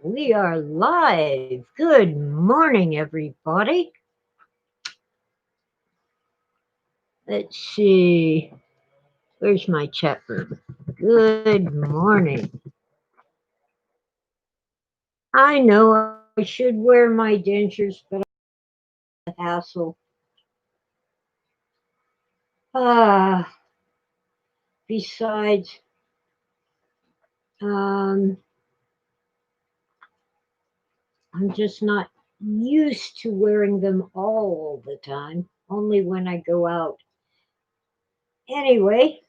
We are live. Good morning, everybody. Let's see. Where's my chat room? Good morning. I know I should wear my dentures, but the hassle. Ah, besides, um, I'm just not used to wearing them all the time, only when I go out. Anyway,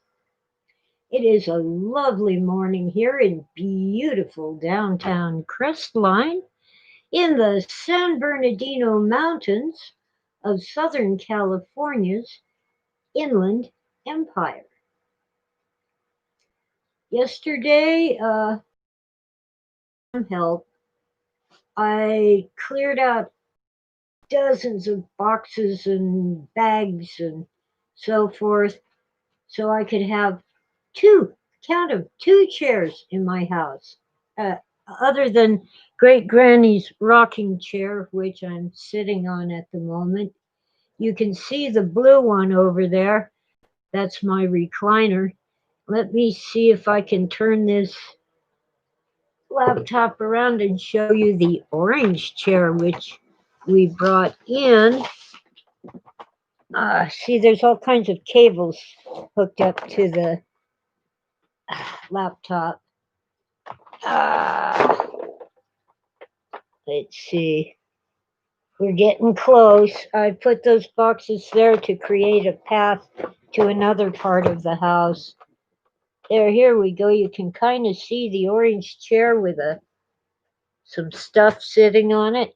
it is a lovely morning here in beautiful downtown Crestline in the San Bernardino Mountains of Southern California's Inland Empire. Yesterday, help, I cleared out dozens of boxes and bags and so forth so I could have two, count of two chairs in my house. Uh, Other than Great Granny's rocking chair, which I'm sitting on at the moment, you can see the blue one over there. That's my recliner. Let me see if I can turn this laptop around and show you the orange chair, which we brought in. See, there's all kinds of cables hooked up to the laptop. Uh, let's see. We're getting close. I put those boxes there to create a path to another part of the house. There, here we go. You can kind of see the orange chair with some stuff sitting on it.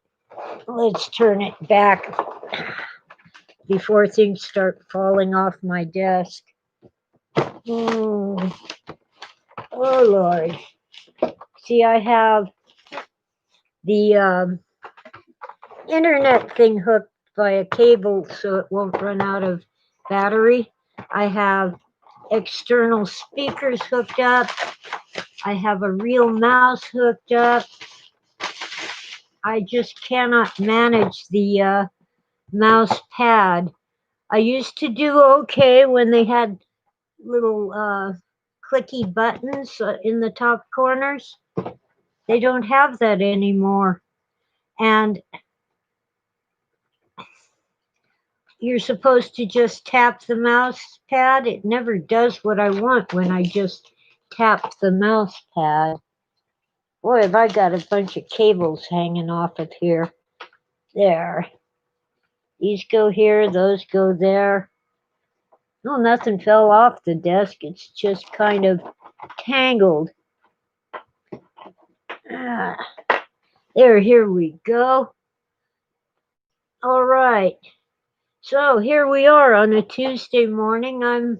Let's turn it back before things start falling off my desk. Oh, oh Lord. See, I have the internet thing hooked by a cable so it won't run out of battery. I have external speakers hooked up. I have a real mouse hooked up. I just cannot manage the mouse pad. I used to do okay when they had little clicky buttons in the top corners. They don't have that anymore. And you're supposed to just tap the mouse pad. It never does what I want when I just tap the mouse pad. Boy, have I got a bunch of cables hanging off of here. There. These go here, those go there. No, nothing fell off the desk. It's just kind of tangled. Ah, there, here we go. All right. So here we are on a Tuesday morning. I'm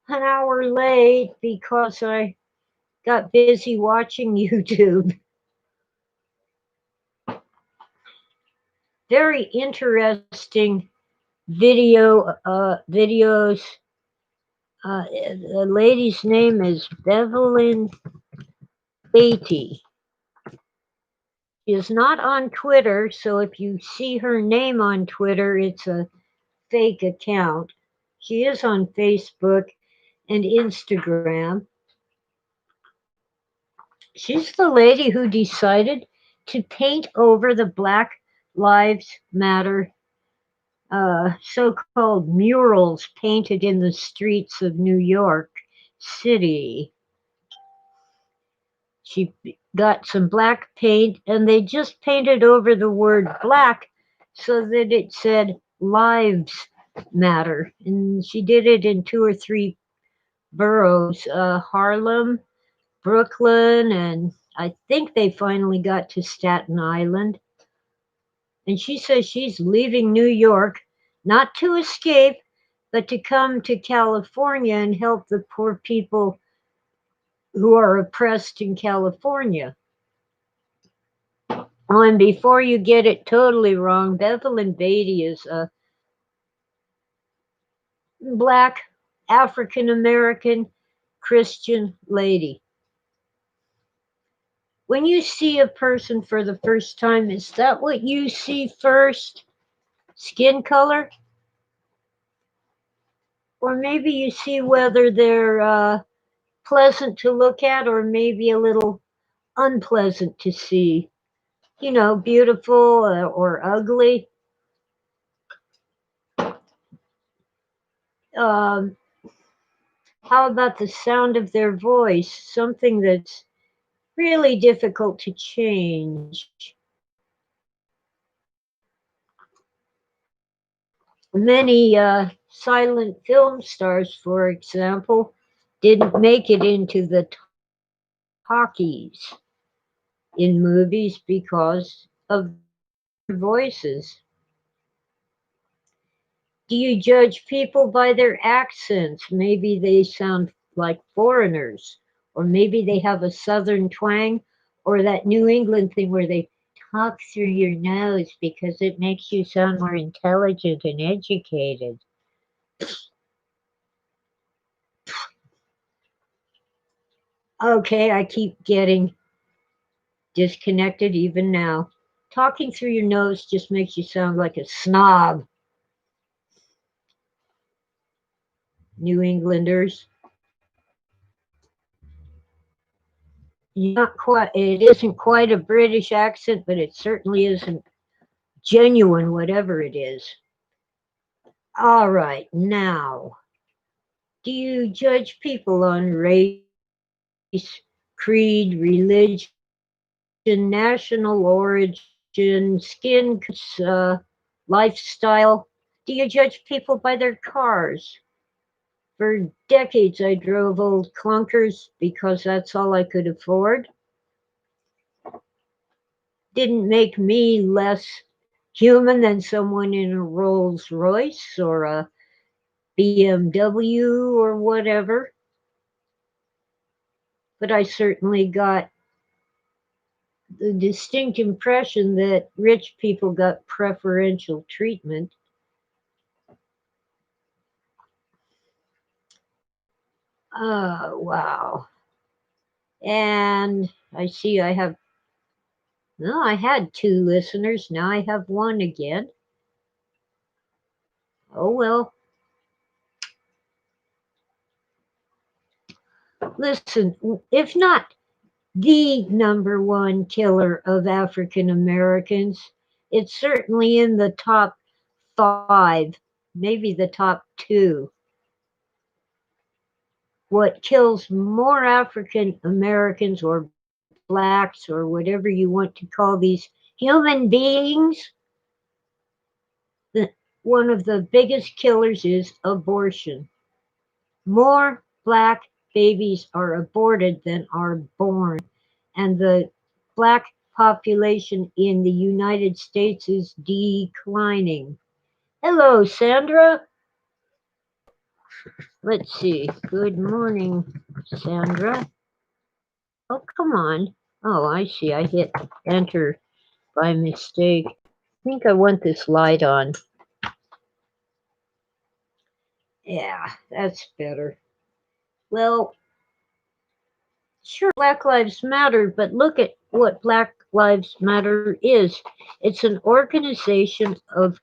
an hour late because I got busy watching YouTube. Very interesting videos. The lady's name is Bevelyn Beatty. She is not on Twitter, so if you see her name on Twitter, it's a fake account. She is on Facebook and Instagram. She's the lady who decided to paint over the Black Lives Matter so-called murals painted in the streets of New York City. She got some black paint and they just painted over the word black so that it said lives matter. And she did it in 2 or 3 boroughs, Harlem, Brooklyn, and I think they finally got to Staten Island. And she says she's leaving New York not to escape, but to come to California and help the poor people who are oppressed in California. Oh, and before you get it totally wrong, Bevelyn Beatty is a black African American Christian lady. When you see a person for the first time, is that what you see first? Skin color? Or maybe you see whether they're pleasant to look at or maybe a little unpleasant to see. You know, beautiful or ugly. Um, how about the sound of their voice? Something that's really difficult to change. Many silent film stars, for example, didn't make it into the talkies in movies because of their voices. Do you judge people by their accents? Maybe they sound like foreigners, or maybe they have a southern twang, or that New England thing where they talk through your nose because it makes you sound more intelligent and educated. Okay, I keep getting disconnected even now. Talking through your nose just makes you sound like a snob, New Englanders. Not quite, it isn't quite a British accent, but it certainly isn't genuine, whatever it is. All right, now, do you judge people on race, creed, religion, national origin, skin lifestyle? Do you judge people by their cars? For decades, I drove old clunkers because that's all I could afford. Didn't make me less human than someone in a Rolls Royce or a BMW or whatever. But I certainly got the distinct impression that rich people got preferential treatment. Oh, wow. And I see I have, no, I had two listeners. Now I have one again. Oh, well. Listen, if not the number one killer of African Americans, it's certainly in the top five, maybe the top two. What kills more African Americans or blacks or whatever you want to call these human beings, the, one of the biggest killers is abortion. More black babies are aborted than are born, and the black population in the United States is declining. Hello, Sandra. Let's see. Good morning, Sandra. Oh, come on. Oh, I see. I hit enter by mistake. I think I want this light on. Yeah, that's better. Well, sure, Black Lives Matter, but look at what Black Lives Matter is. It's an organization of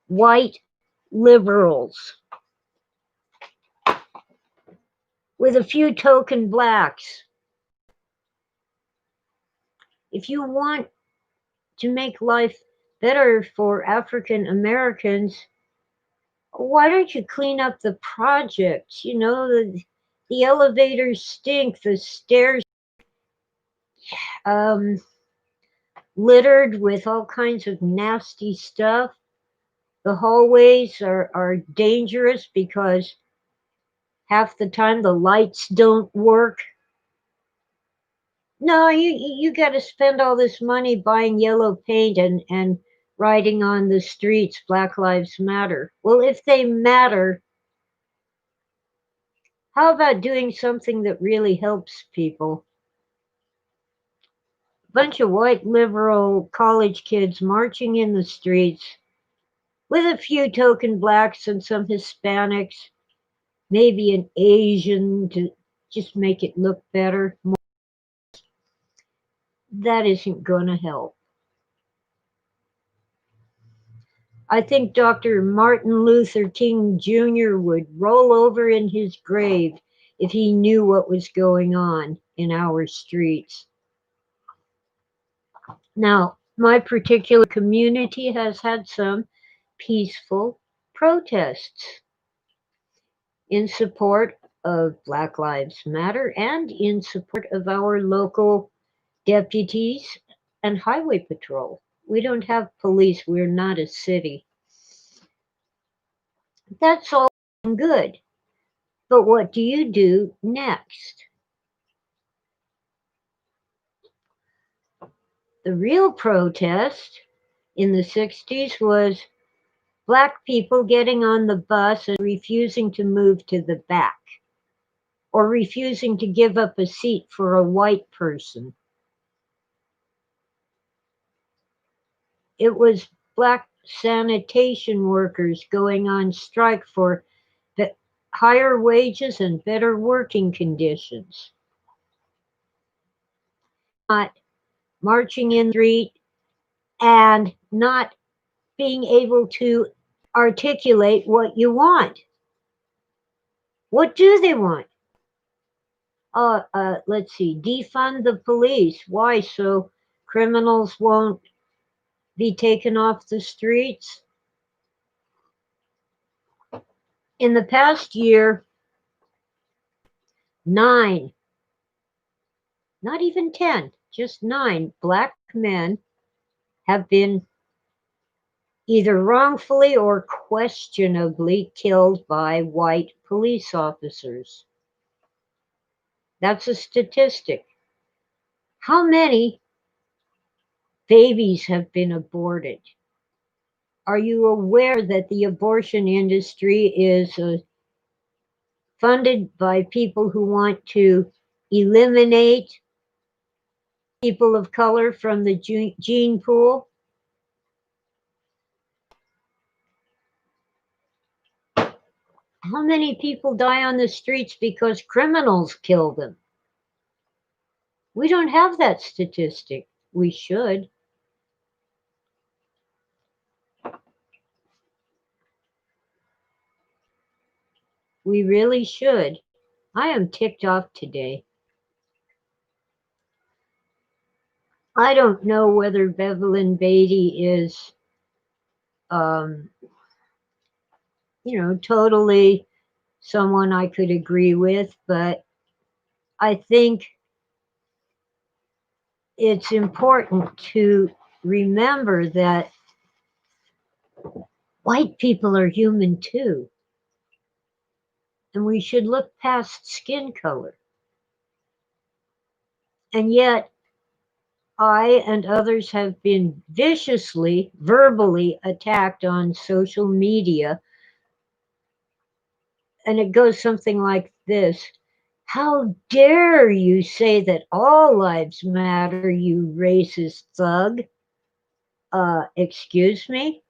white liberals with a few token blacks. If you want to make life better for African Americans, why don't you clean up the projects? You know, the elevators stink, the stairs um, littered with all kinds of nasty stuff. The hallways are dangerous because half the time the lights don't work. No, you got to spend all this money buying yellow paint and writing on the streets Black Lives Matter. Well, if they matter, how about doing something that really helps people? Bunch of white liberal college kids marching in the streets with a few token blacks and some Hispanics, maybe an Asian to just make it look better. that isn't going to help. I think Dr. Martin Luther King Jr. would roll over in his grave if he knew what was going on in our streets. Now, my particular community has had some peaceful protests in support of Black Lives Matter and in support of our local deputies and highway patrol. We don't have police, we're not a city. That's all good. But what do you do next? The real protest in the 60s was Black people getting on the bus and refusing to move to the back or refusing to give up a seat for a white person. It was Black sanitation workers going on strike for higher wages and better working conditions. Not marching in the street and not being able to articulate what you want. What do they want? Let's see, defund the police. Why? So criminals won't be taken off the streets? In the past year, 9, not even 10, just 9 Black men have been either wrongfully or questionably killed by white police officers. That's a statistic. How many babies have been aborted? Are you aware that the abortion industry is funded by people who want to eliminate people of color from the gene pool? How many people die on the streets because criminals kill them? We don't have that statistic. We should. We really should. I am ticked off today. I don't know whether Bevelyn Beatty is, totally someone I could agree with, but I think it's important to remember that white people are human too. And we should look past skin color. And yet, I and others have been viciously, verbally attacked on social media. And it goes something like this: how dare you say that all lives matter, you racist thug? Excuse me?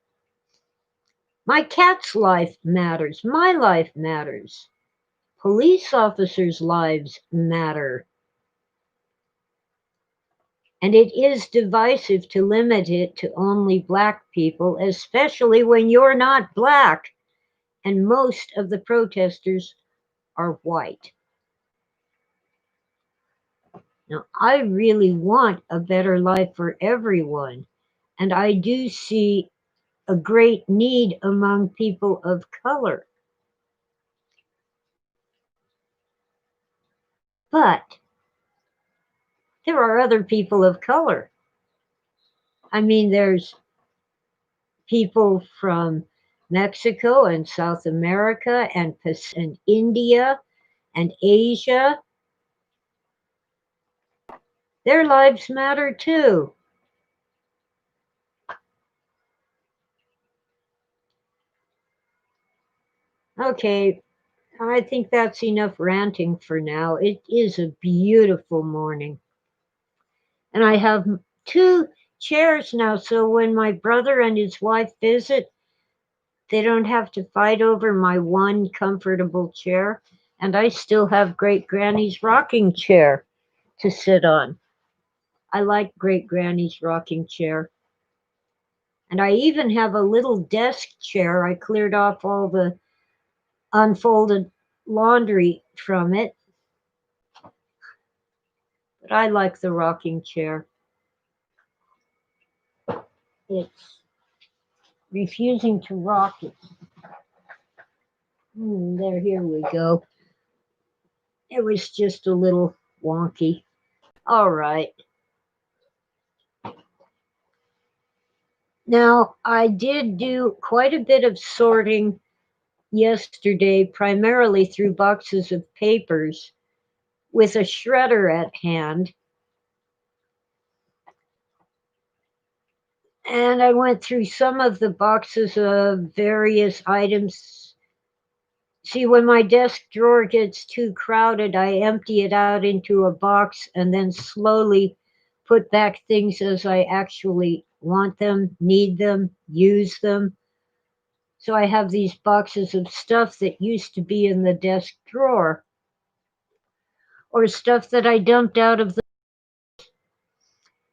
My cat's life matters. My life matters. Police officers' lives matter. And it is divisive to limit it to only Black people, especially when you're not Black and most of the protesters are white. Now, I really want a better life for everyone, and I do see a great need among people of color. But there are other people of color. I mean, there's people from Mexico and South America and India and Asia. Their lives matter too. Okay, I think that's enough ranting for now. It is a beautiful morning. And I have 2 chairs now, so when my brother and his wife visit, they don't have to fight over my one comfortable chair. And I still have Great Granny's rocking chair to sit on. I like Great Granny's rocking chair. And I even have a little desk chair. I cleared off all the unfolded laundry from it. But I like the rocking chair. It's refusing to rock it. Here we go. It was just a little wonky. All right. Now, I did do quite a bit of sorting yesterday, primarily through boxes of papers with a shredder at hand. And I went through some of the boxes of various items. See, when my desk drawer gets too crowded, I empty it out into a box and then slowly put back things as I actually want them, need them, use them. So I have these boxes of stuff that used to be in the desk drawer or stuff that I dumped out of the,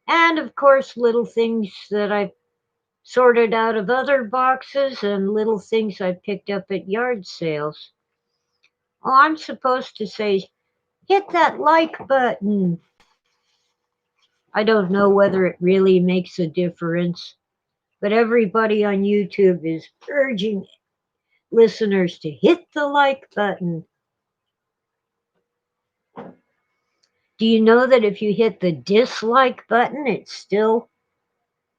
and of course, little things that I sorted out of other boxes and little things I picked up at yard sales. Oh, I'm supposed to say, hit that like button. I don't know whether it really makes a difference, but everybody on YouTube is urging listeners to hit the like button. Do you know that if you hit the dislike button, it still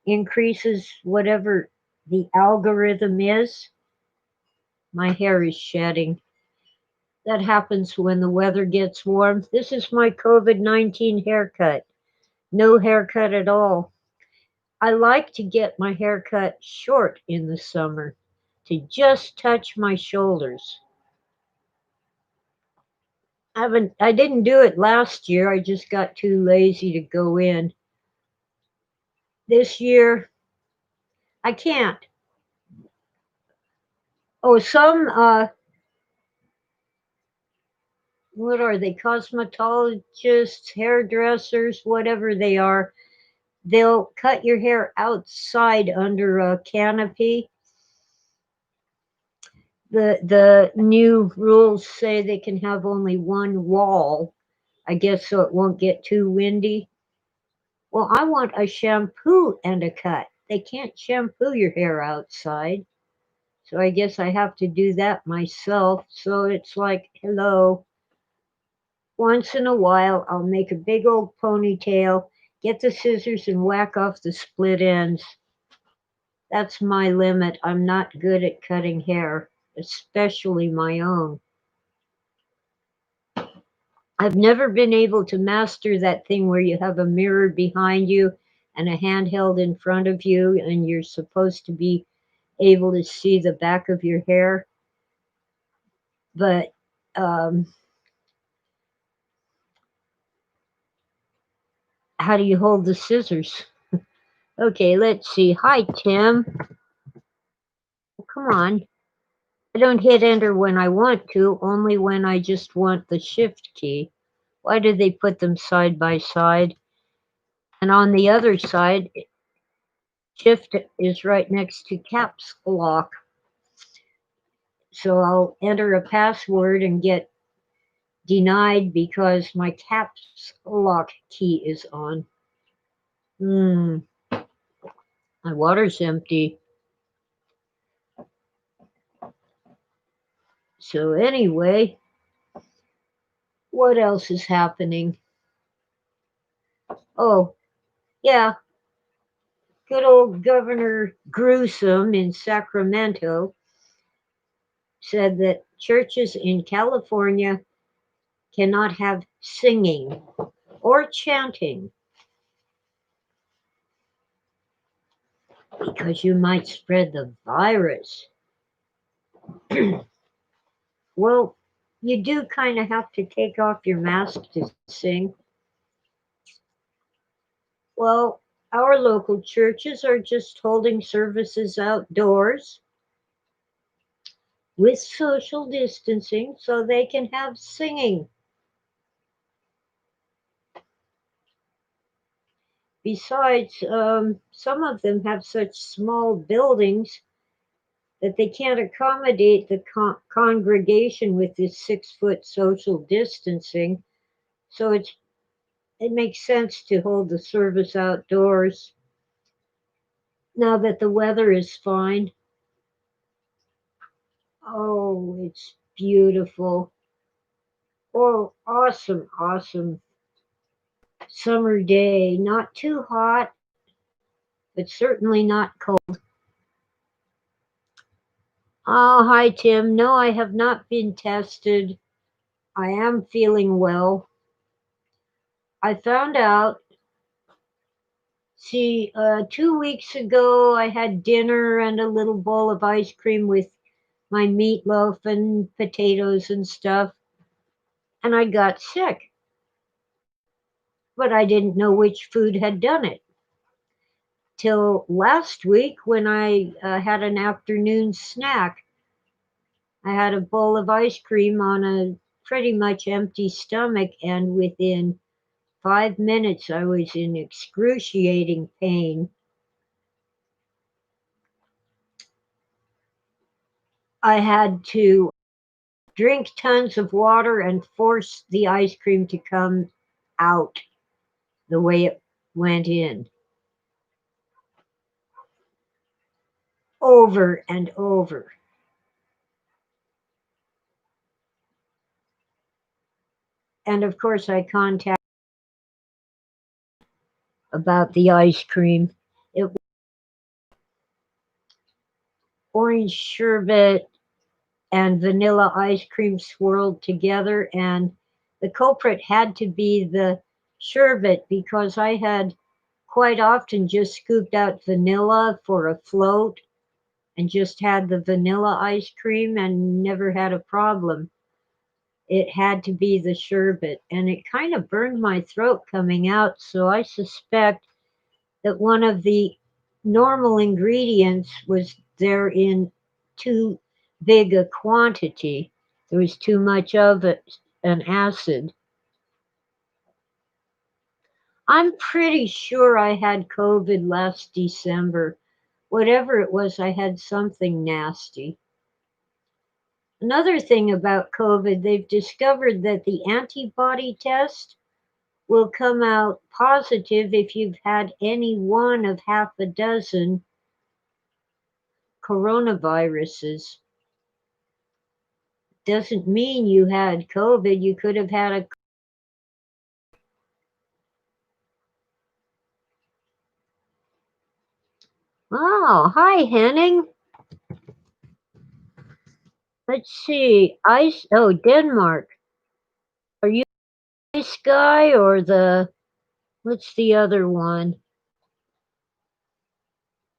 increases whatever the algorithm is? My hair is shedding. That happens when the weather gets warm. This is my COVID-19 haircut. No haircut at all. I like to get my hair cut short in the summer to just touch my shoulders. I didn't do it last year. I just got too lazy to go in. This year I can't. Oh, some what are they? Cosmetologists, hairdressers, whatever they are. They'll cut your hair outside under a canopy. The new rules say they can have only one wall, I guess, so it won't get too windy. Well, I want a shampoo and a cut. They can't shampoo your hair outside. So I guess I have to do that myself. So it's like, hello. Once in a while, I'll make a big old ponytail, get the scissors and whack off the split ends. That's my limit. I'm not good at cutting hair, especially my own. I've never been able to master that thing where you have a mirror behind you and a handheld in front of you, and you're supposed to be able to see the back of your hair. But how do you hold the scissors? Okay, let's see. Hi, Tim. Come on. I don't hit enter when I want to, only when I just want the shift key. Why did they put them side by side? And on the other side, shift is right next to caps lock. So I'll enter a password and get denied because my caps lock key is on. My water's empty. So anyway, what else is happening? Oh, yeah, good old Governor Gruesome in Sacramento said that churches in California cannot have singing or chanting because you might spread the virus. Well, you do kind of have to take off your mask to sing. Well, our local churches are just holding services outdoors with social distancing so they can have singing. Besides, some of them have such small buildings that they can't accommodate the congregation with this 6 foot social distancing. So it makes sense to hold the service outdoors now that the weather is fine. Oh, it's beautiful. Oh, awesome, awesome summer day. Not too hot, but certainly not cold. Oh, hi, Tim. No, I have not been tested. I am feeling well. I found out, see, 2 weeks ago, I had dinner and a little bowl of ice cream with my meatloaf and potatoes and stuff, and I got sick, but I didn't know which food had done it. Till last week when I had an afternoon snack. I had a bowl of ice cream on a pretty much empty stomach, and within 5 minutes I was in excruciating pain. I had to drink tons of water and force the ice cream to come out the way it went in, over and over. And of course, I contacted about the ice cream. It was orange sherbet and vanilla ice cream swirled together, and the culprit had to be the sherbet because I had quite often just scooped out vanilla for a float and just had the vanilla ice cream and never had a problem. It had to be the sherbet, and it kind of burned my throat coming out, so I suspect that one of the normal ingredients was there in too big a quantity. There was too much of it, an acid. I'm pretty sure I had COVID last December. Whatever it was, I had something nasty. Another thing about COVID, they've discovered that the antibody test will come out positive if you've had any one of half a dozen coronaviruses. Doesn't mean you had COVID. You could have had a. Oh, hi, Henning. Let's see. Ice. Oh, Denmark. Are you the ice guy or the. What's the other one?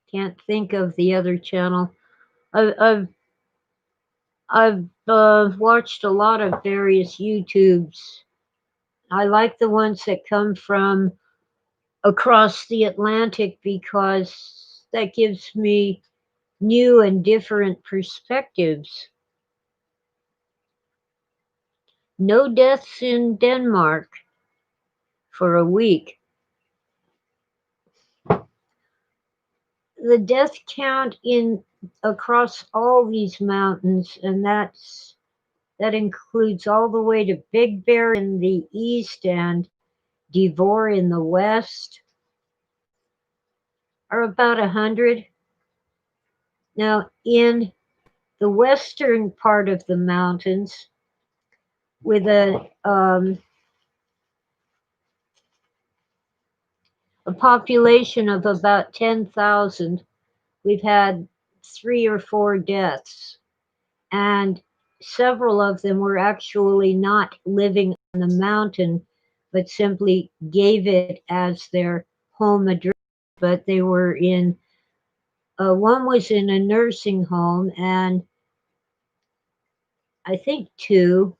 Can't think of the other channel. I've watched a lot of various YouTubes. I like the ones that come from across the Atlantic because that gives me new and different perspectives. No deaths in Denmark for a week. The death count in across all these mountains, and that includes all the way to Big Bear in the east and Devore in the west, are about 100. Now, in the western part of the mountains, with a population of about 10,000, we've had 3 or 4 deaths, and several of them were actually not living on the mountain, but simply gave it as their home address. But they were in, one was in a nursing home, and I think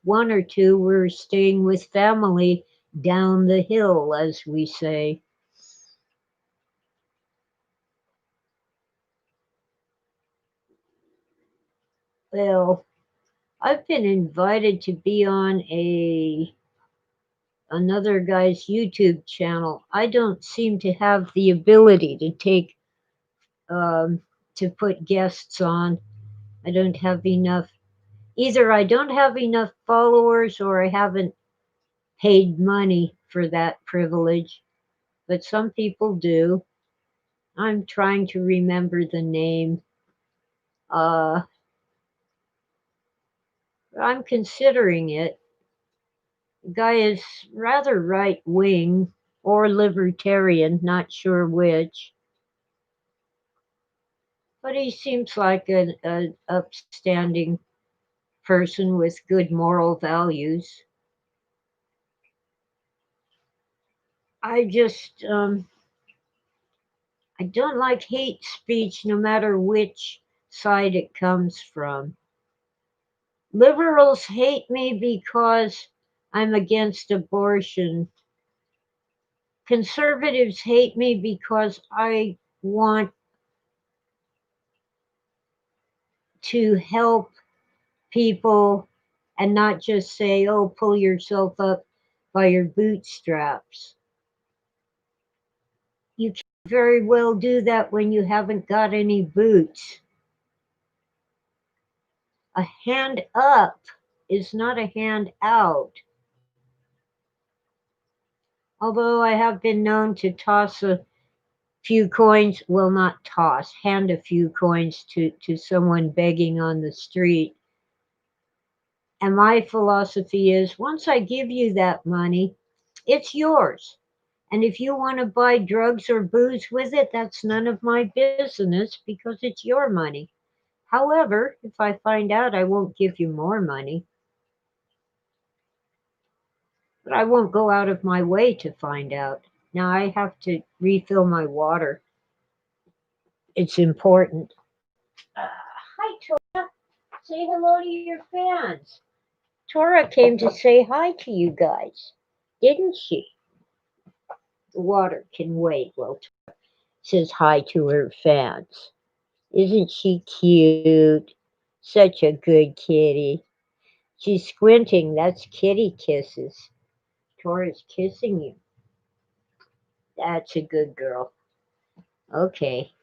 one or two were staying with family down the hill, as we say. Well, I've been invited to be on another guy's YouTube channel. I don't seem to have the ability to take to put guests on. I don't have enough. Either I don't have enough followers or I haven't paid money for that privilege. But some people do. I'm trying to remember the name. Uh, I'm considering it. The guy is rather right wing or libertarian, not sure which. But he seems like an upstanding person with good moral values. I just, I don't like hate speech no matter which side it comes from. Liberals hate me because I'm against abortion. Conservatives hate me because I want to help people and not just say, oh, pull yourself up by your bootstraps. You can very well do that when you haven't got any boots. A hand up is not a hand out. Although I have been known to toss a few coins, well, not toss, hand a few coins to someone begging on the street. And my philosophy is once I give you that money, it's yours. And if you want to buy drugs or booze with it, that's none of my business because it's your money. However, if I find out, I won't give you more money. But I won't go out of my way to find out. Now I have to refill my water. It's important. Hi, Tora. Say hello to your fans. Tora came to say hi to you guys, didn't she? The water can wait while Tora says hi to her fans. Isn't she cute? Such a good kitty. She's squinting. That's kitty kisses. Tora's kissing you. That's a good girl. Okay.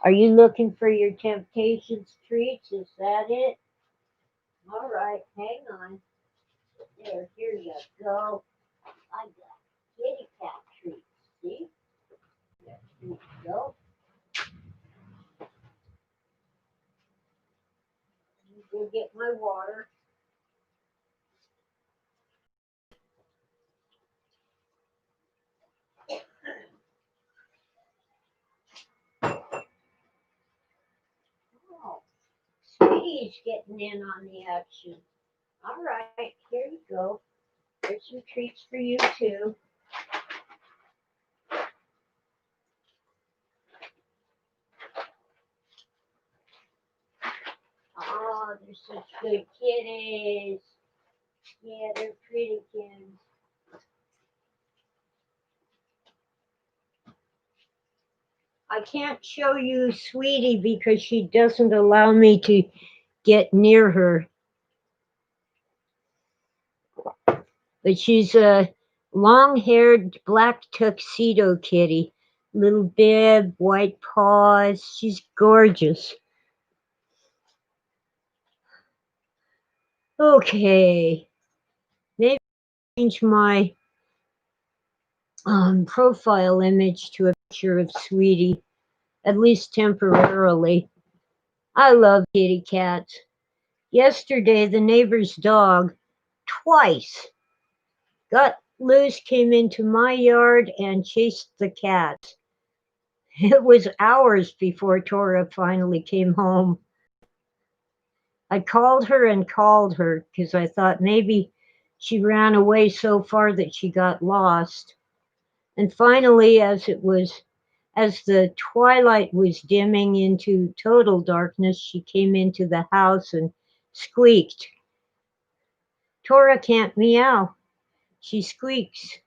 Are you looking for your Temptations treats? Is that it? All right, hang on. There, here you go. I got kitty cat treats. See? There you go. You go get my water. Oh, Sweetie's getting in on the action. All right, here you go. There's some treats for you too. Oh, they're such good kitties. Yeah, they're pretty kittens. I can't show you Sweetie because she doesn't allow me to get near her. But she's a long haired black tuxedo kitty. Little bib, white paws. She's gorgeous. Okay. Maybe change my profile image to a picture of Sweetie, at least temporarily. I love kitty cats. Yesterday, the neighbor's dog, twice, got loose, came into my yard, and chased the cats. It was hours before Tora finally came home. I called her because I thought maybe she ran away so far that she got lost. And finally, as the twilight was dimming into total darkness, she came into the house and squeaked. Tora can't meow. She squeaks.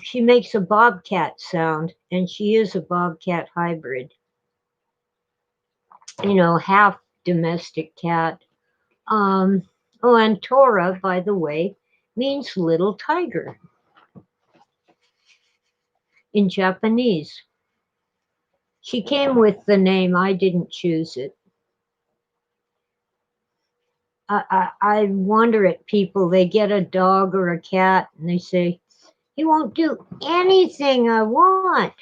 She makes a bobcat sound, and she is a bobcat hybrid. Half domestic cat. Um, oh, and Tora, by the way, means little tiger in Japanese. She came with the name, I didn't choose it. I wonder at people, they get a dog or a cat and they say, he won't do anything I want.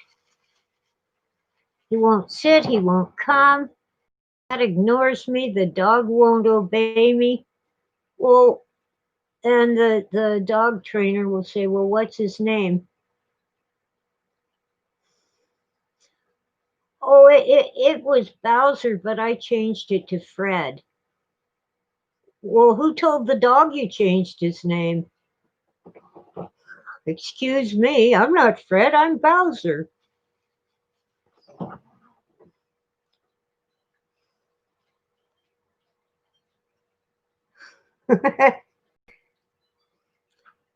He won't sit, he won't come. Cat ignores me, the dog won't obey me. Well, and the dog trainer will say, well, what's his name? Oh, it was Bowser, but I changed it to Fred. Well, who told the dog you changed his name? Excuse me, I'm not Fred, I'm Bowser.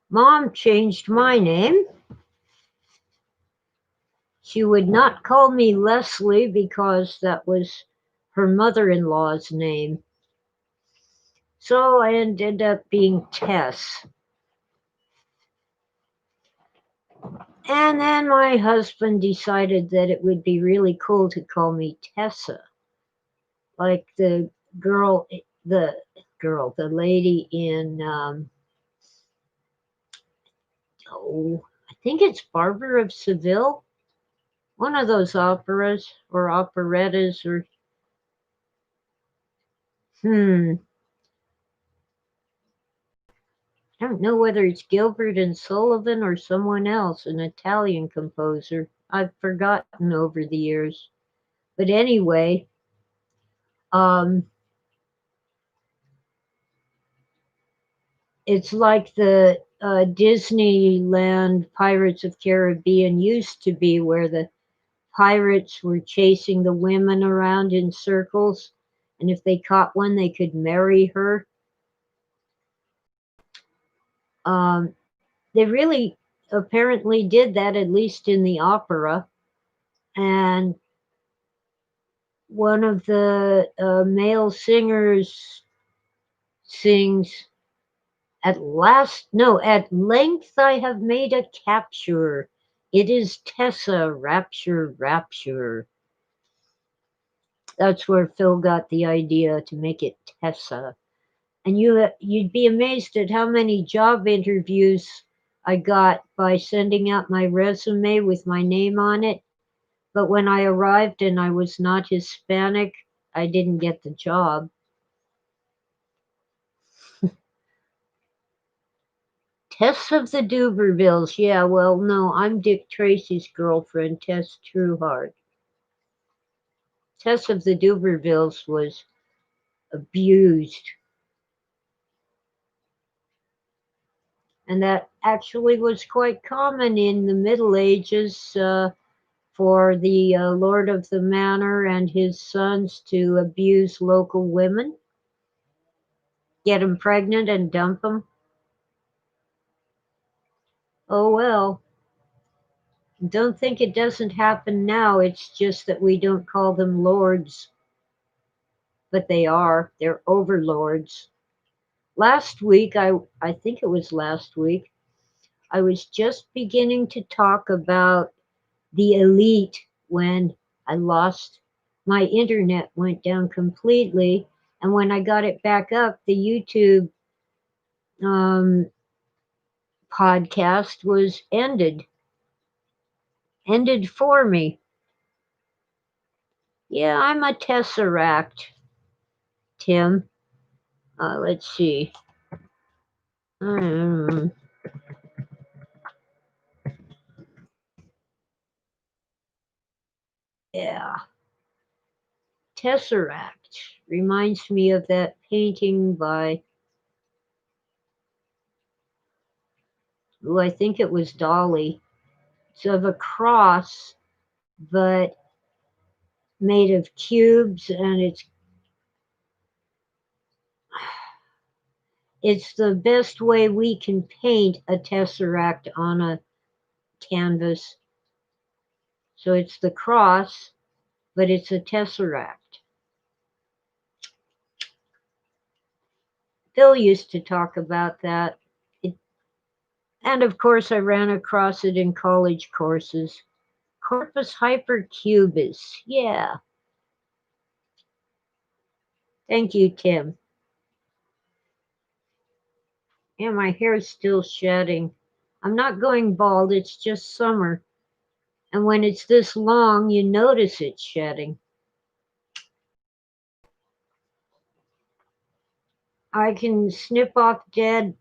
Mom changed my name. She would not call me Leslie because that was her mother-in-law's name. So I ended up being Tess. And then my husband decided that it would be really cool to call me Tessa, like girl, the the lady in, I think it's Barber of Seville, one of those operas or operettas or, I don't know whether it's Gilbert and Sullivan or someone else, an Italian composer. I've forgotten over the years. But anyway, um, it's like the Disneyland Pirates of Caribbean used to be, where the pirates were chasing the women around in circles, and if they caught one, they could marry her. Um, they really apparently did that, at least in the opera. And one of the male singers sings, at last, no, at length I have made a capture. It is Tessa, rapture, rapture. That's where Phil got the idea to make it Tessa. And you'd be amazed at how many job interviews I got by sending out my resume with my name on it. But when I arrived and I was not Hispanic, I didn't get the job. Tess of the Dubervilles. Yeah, well, no, I'm Dick Tracy's girlfriend, Tess Trueheart. Tess of the Dubervilles was abused. And that actually was quite common in the Middle Ages for the Lord of the Manor and his sons to abuse local women, get them pregnant and dump them. Oh well. Don't think it doesn't happen now. It's just that we don't call them lords, but they are. They're overlords. Last week, I think it was last week, I was just beginning to talk about the elite when I lost my internet went down completely, and when I got it back up, the YouTube um, podcast was ended for me. Yeah, I'm a tesseract, Tim. Let's see. Um, yeah, tesseract reminds me of that painting by, I think it was Dali. It's of a cross, but made of cubes, and it's the best way we can paint a tesseract on a canvas. So it's the cross, but it's a tesseract. Phil used to talk about that. And of course, I ran across it in college courses. Corpus hypercubus. Yeah. Thank you, Tim. And my hair's still shedding. I'm not going bald, it's just summer. And when it's this long, you notice it shedding. I can snip off dead,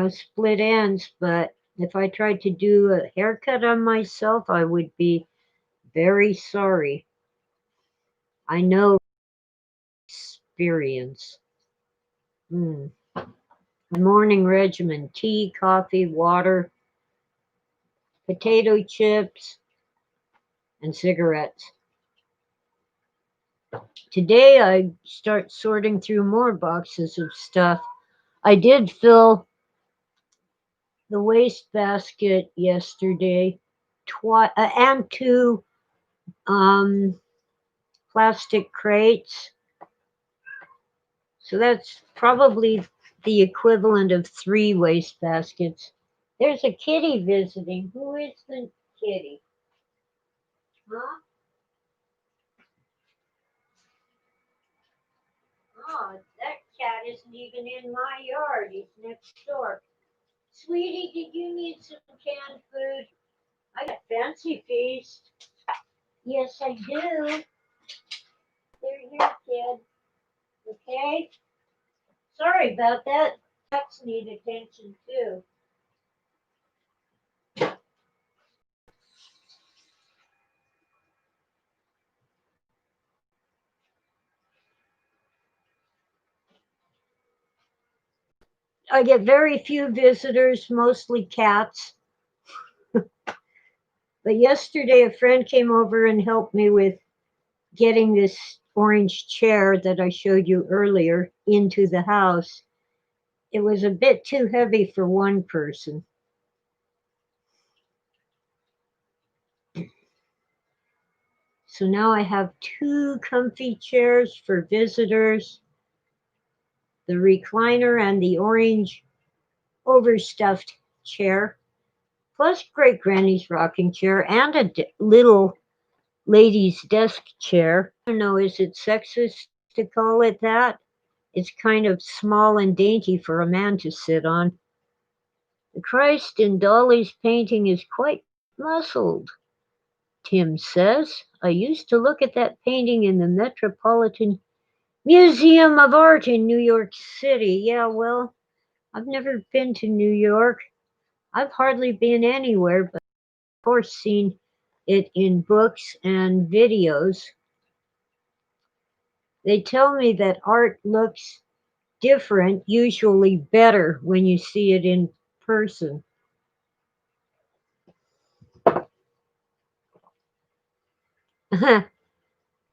split ends, but if I tried to do a haircut on myself, I would be very sorry. I know experience. Mm. Morning regimen: tea, coffee, water, potato chips, and cigarettes. Today I start sorting through more boxes of stuff. I did fill the wastebasket yesterday, and two um, plastic crates. So that's probably the equivalent of three wastebaskets. There's a kitty visiting. Who is the kitty? Huh? Oh, that cat isn't even in my yard. He's next door. Sweetie, did you need some canned food? I got Fancy Feast. Yes, I do. They're here, kid. Okay? Sorry about that. Cats need attention too. I get very few visitors, mostly cats. But yesterday, a friend came over and helped me with getting this orange chair that I showed you earlier into the house. It was a bit too heavy for one person. So now I have two comfy chairs for visitors, the recliner and the orange overstuffed chair, plus Great Granny's rocking chair and a little lady's desk chair. I don't know, is it sexist to call it that? It's kind of small and dainty for a man to sit on. The Christ in Dolly's painting is quite muscled, Tim says. I used to look at that painting in the Metropolitan Museum of Art in New York City. Yeah, well, I've never been to New York. I've hardly been anywhere, but of course seen it in books and videos. They tell me that art looks different, usually better when you see it in person.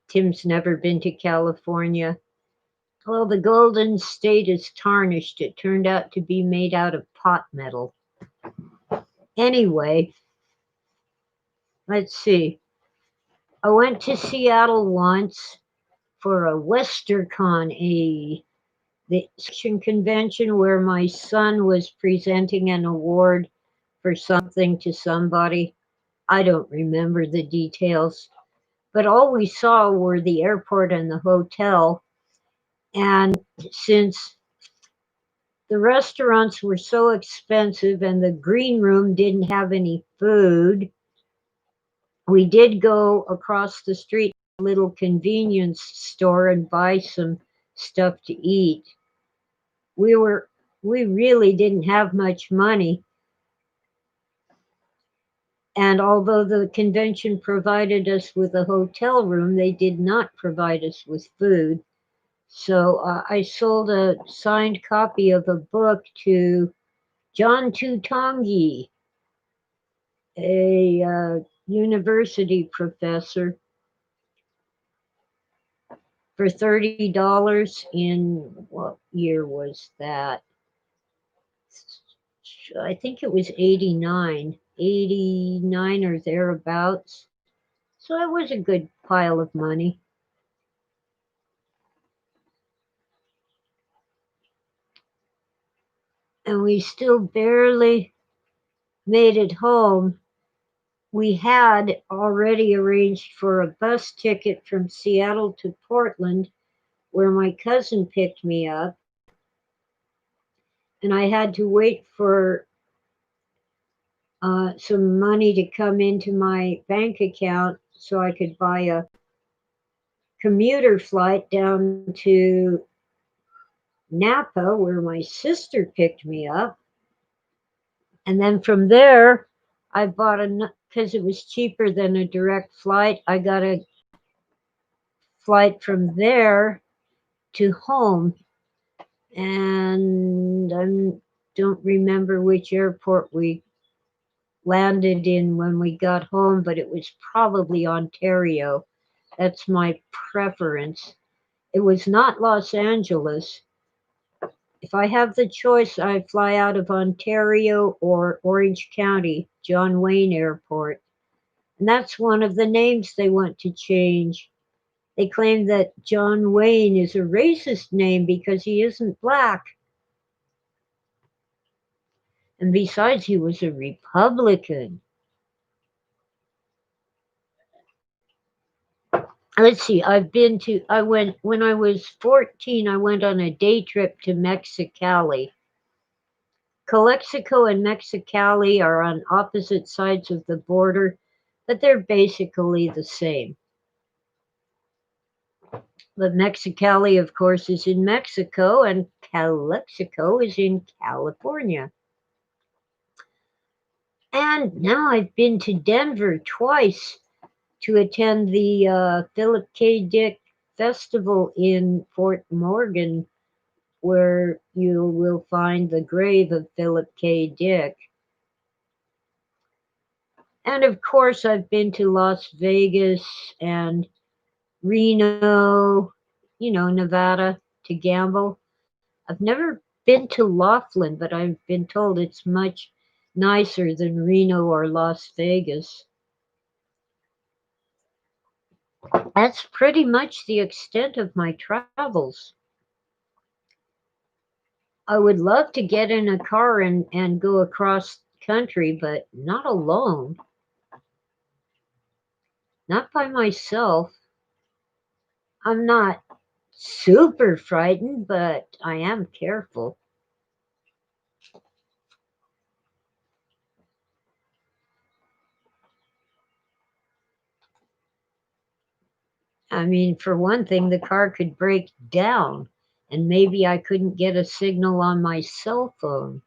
Tim's never been to California. Well, the Golden State is tarnished. It turned out to be made out of pot metal. Anyway, let's see. I went to Seattle once for a WesterCon, the section convention where my son was presenting an award for something to somebody. I don't remember the details, but all we saw were the airport and the hotel. And since the restaurants were so expensive and the green room didn't have any food, we did go across the street to a little convenience store and buy some stuff to eat. We were we really didn't have much money, and although the convention provided us with a hotel room, they did not provide us with food. So I sold a signed copy of a book to John Tutongi, a university professor, for $30. In what year was that? I think it was 89 or thereabouts. So it was a good pile of money. And we still barely made it home, we had already arranged for a bus ticket from Seattle to Portland, where my cousin picked me up, and I had to wait for some money to come into my bank account so I could buy a commuter flight down to Napa, where my sister picked me up. And then from there, I bought a, because it was cheaper than a direct flight, I got a flight from there to home. And I don't remember which airport we landed in when we got home, but it was probably Ontario. That's my preference. It was not Los Angeles. If I have the choice, I fly out of Ontario or Orange County, John Wayne Airport. And that's one of the names they want to change. They claim that John Wayne is a racist name because he isn't black. And besides, he was a Republican. Let's see, I went, when I was 14, I went on a day trip to Mexicali. Calexico and Mexicali are on opposite sides of the border, but they're basically the same. But Mexicali, of course, is in Mexico, and Calexico is in California. And now I've been to Denver twice to attend the Philip K. Dick Festival in Fort Morgan, where you will find the grave of Philip K. Dick. And of course, I've been to Las Vegas and Reno, Nevada to gamble. I've never been to Laughlin, but I've been told it's much nicer than Reno or Las Vegas. That's pretty much the extent of my travels. I would love to get in a car and go across country, but not alone, not by myself. I'm not super frightened, but I am careful. I mean, for one thing, the car could break down, and maybe I couldn't get a signal on my cell phone.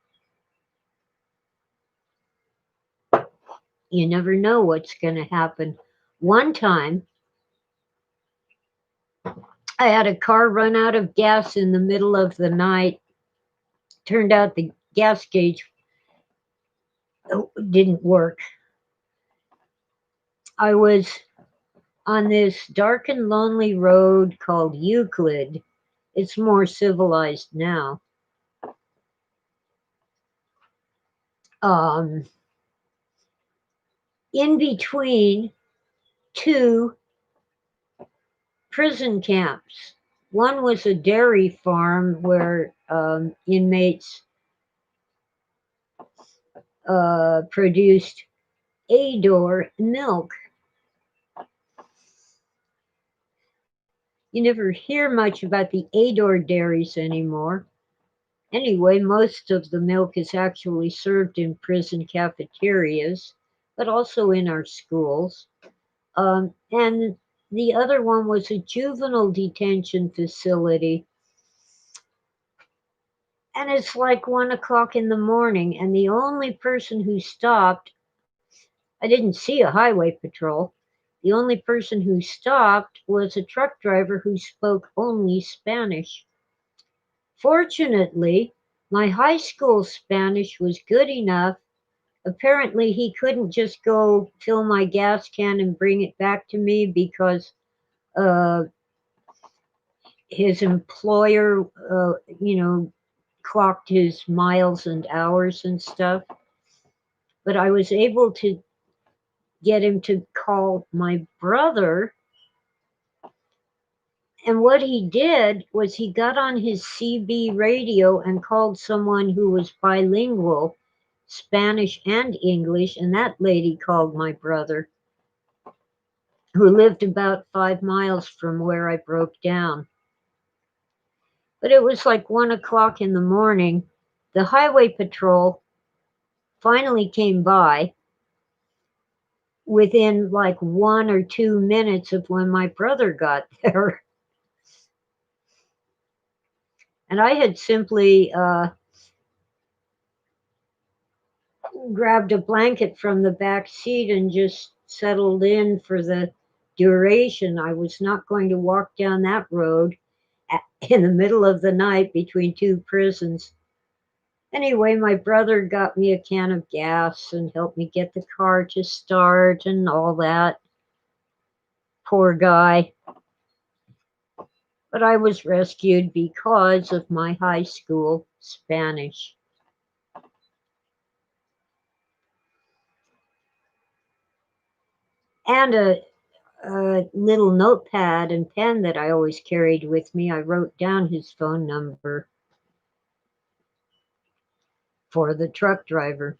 You never know what's going to happen. One time, I had a car run out of gas in the middle of the night. Turned out the gas gauge didn't work. I was on this dark and lonely road called Euclid. It's more civilized now. Um, in between two prison camps. One was a dairy farm where inmates produced Ador milk. You never hear much about the Ador dairies anymore. Anyway, most of the milk is actually served in prison cafeterias, but also in our schools. And the other one was a juvenile detention facility. And it's like 1 o'clock in the morning, and the only person who stopped, I didn't see a highway patrol. The only person who stopped was a truck driver who spoke only Spanish. Fortunately, my high school Spanish was good enough. Apparently, he couldn't just go fill my gas can and bring it back to me because uh, his employer, clocked his miles and hours and stuff. But I was able to get him to call my brother. And what he did was he got on his CB radio and called someone who was bilingual, Spanish and English, and that lady called my brother, who lived about 5 miles from where I broke down. But it was like 1 o'clock in the morning. The highway patrol finally came by within like 1 or 2 minutes of when my brother got there. And I had simply grabbed a blanket from the back seat and just settled in for the duration. I was not going to walk down that road in the middle of the night between two prisons. Anyway, my brother got me a can of gas and helped me get the car to start and all that. Poor guy. But I was rescued because of my high school Spanish. And a little notepad and pen that I always carried with me. I wrote down his phone number for the truck driver.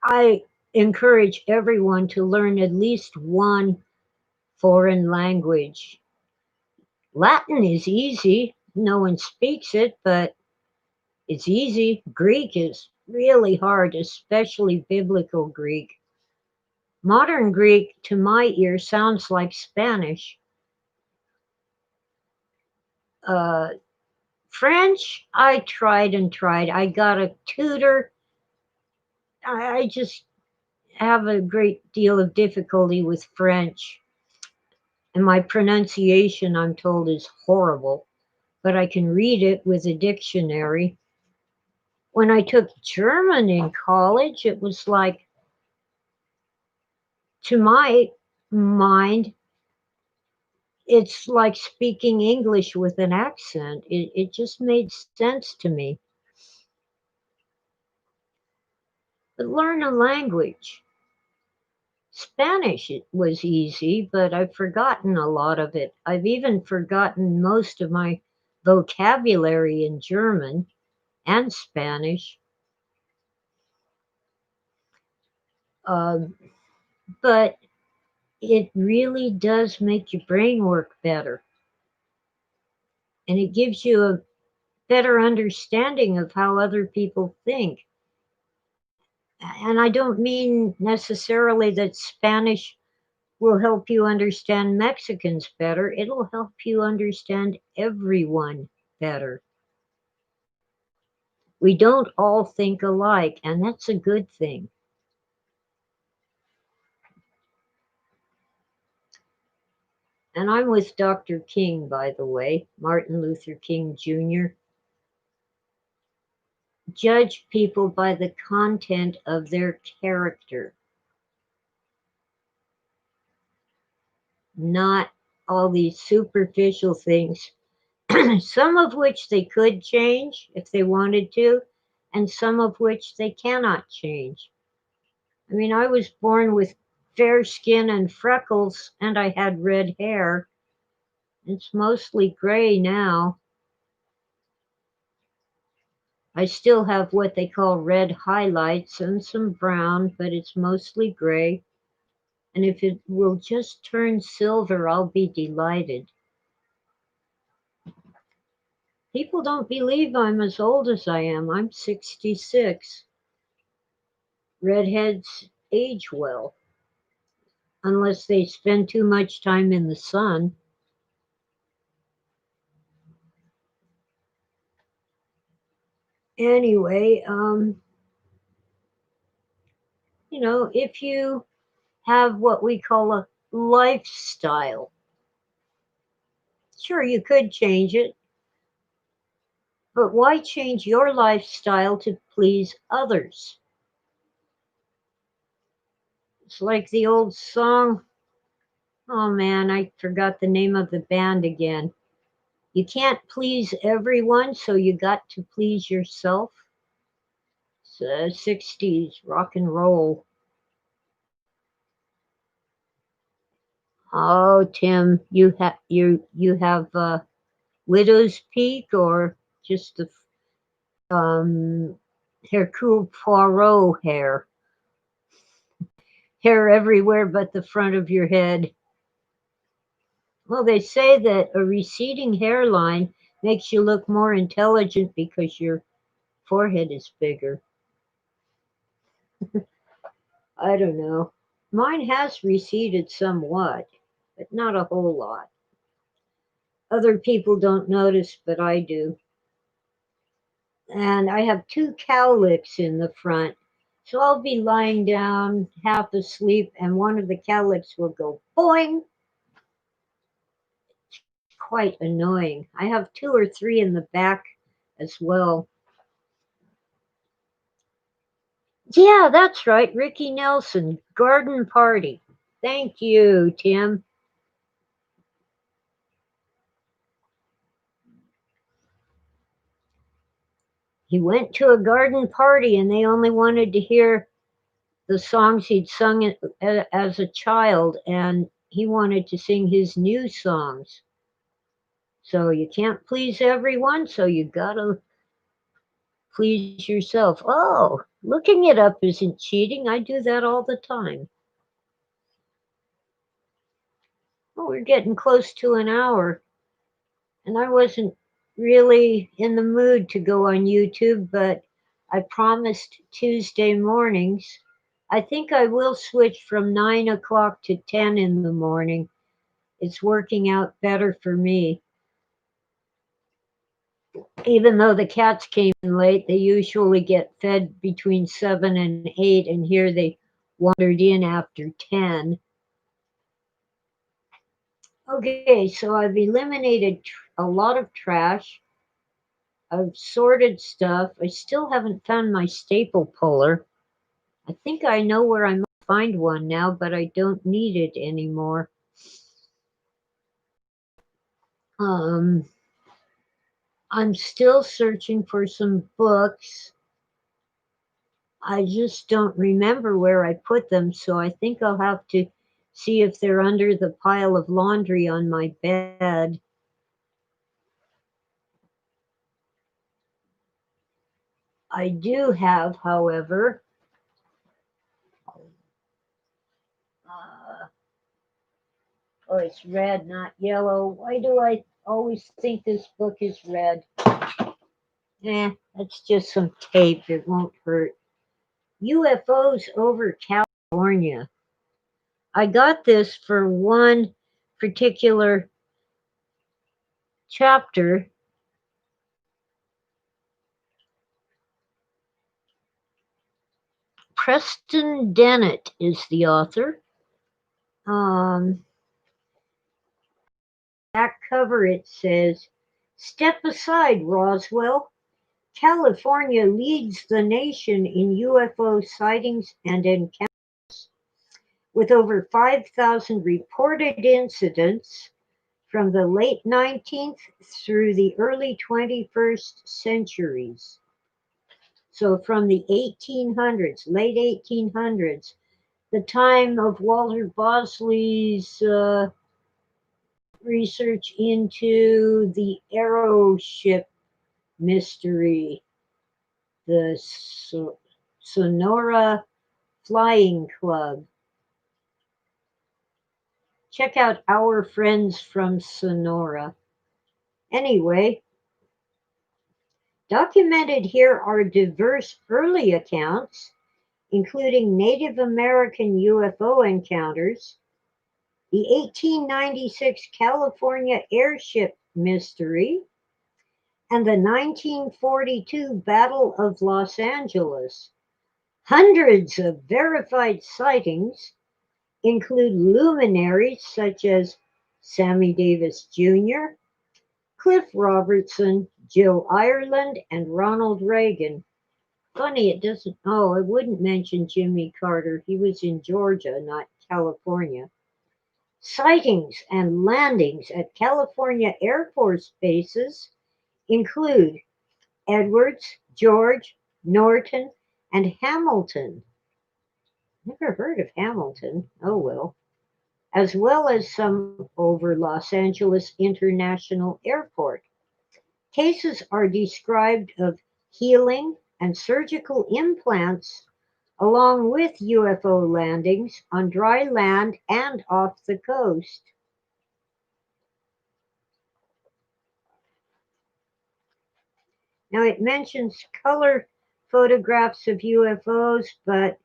I encourage everyone to learn at least one foreign language. Latin is easy. No one speaks it, but it's easy. Greek is really hard, especially biblical Greek. Modern Greek, to my ear, sounds like Spanish. Uh, French, I tried and tried. I got a tutor. I just have a great deal of difficulty with French. And my pronunciation, I'm told, is horrible, but I can read it with a dictionary. When I took German in college, it was like, to my mind, it's like speaking English with an accent. It just made sense to me. But learn a language. Spanish it was easy, but I've forgotten a lot of it. I've even forgotten most of my vocabulary in German and Spanish. Um, but it really does make your brain work better. And it gives you a better understanding of how other people think. And I don't mean necessarily that Spanish will help you understand Mexicans better, it'll help you understand everyone better. We don't all think alike, and that's a good thing. And I'm with Dr. King, by the way, Martin Luther King Jr. Judge people by the content of their character, not all these superficial things, some of which they could change if they wanted to, and some of which they cannot change. I mean, I was born with fair skin and freckles, and I had red hair. It's mostly gray now. I still have what they call red highlights and some brown, but it's mostly gray. And if it will just turn silver, I'll be delighted. People don't believe I'm as old as I am. I'm 66. Redheads age well, unless they spend too much time in the sun. Anyway, if you have what we call a lifestyle, sure, you could change it, but why change your lifestyle to please others? It's like the old song. Oh man, I forgot the name of the band again. You can't please everyone, so you got to please yourself. It's 60s rock and roll. Oh, Tim, you have Widow's Peak or just the Hercule Poirot hair. Hair everywhere but the front of your head. Well, they say that a receding hairline makes you look more intelligent because your forehead is bigger. I don't know. Mine has receded somewhat, but not a whole lot. Other people don't notice, but I do. And I have two cowlicks in the front. So I'll be lying down, half asleep, and one of the cowlicks will go boing. Quite annoying. I have two or three in the back as well. Yeah, that's right. Ricky Nelson, Garden Party. Thank you, Tim. He went to a garden party and they only wanted to hear the songs he'd sung as a child, and he wanted to sing his new songs. So you can't please everyone, so you gotta please yourself. Oh, looking it up isn't cheating. I do that all the time. Oh, we're getting close to an hour, and I wasn't really in the mood to go on YouTube, but I promised Tuesday mornings. I think I will switch from 9 o'clock to 10 in the morning. It's working out better for me. Even though the cats came in late, they usually get fed between 7 and 8, and here they wandered in after 10. Okay, so I've eliminated a lot of trash. I've sorted stuff. I still haven't found my staple puller. I think I know where I might find one now, but I don't need it anymore. Um, I'm still searching for some books. I just don't remember where I put them, so I think I'll have to see if they're under the pile of laundry on my bed. I do have, however, uh, oh, it's red, not yellow. Why do I always think this book is red? That's just some tape. It won't hurt. UFOs over California. I got this for one particular chapter. Preston Dennett is the author. Um, Back cover it says, "Step aside, Roswell. California leads the nation in UFO sightings and encounters, with over 5,000 reported incidents from the late 19th through the early 21st centuries." So from the 1800s, late 1800s, the time of Walter Bosley's research into the aeroship mystery, the Sonora Flying Club. Check out Our Friends from Sonora. Anyway, documented here are diverse early accounts, including Native American UFO encounters, the 1896 California airship mystery, and the 1942 Battle of Los Angeles. Hundreds of verified sightings include luminaries such as Sammy Davis Jr., Cliff Robertson, Jill Ireland, and Ronald Reagan. Funny, it doesn't, oh, it wouldn't mention Jimmy Carter. He was in Georgia, not California. Sightings and landings at California Air Force bases include Edwards, George, Norton, and Hamilton. Never heard of Hamilton. Oh well. As well as some over Los Angeles International Airport. Cases are described of healing and surgical implants along with UFO landings on dry land and off the coast. Now it mentions color photographs of UFOs, but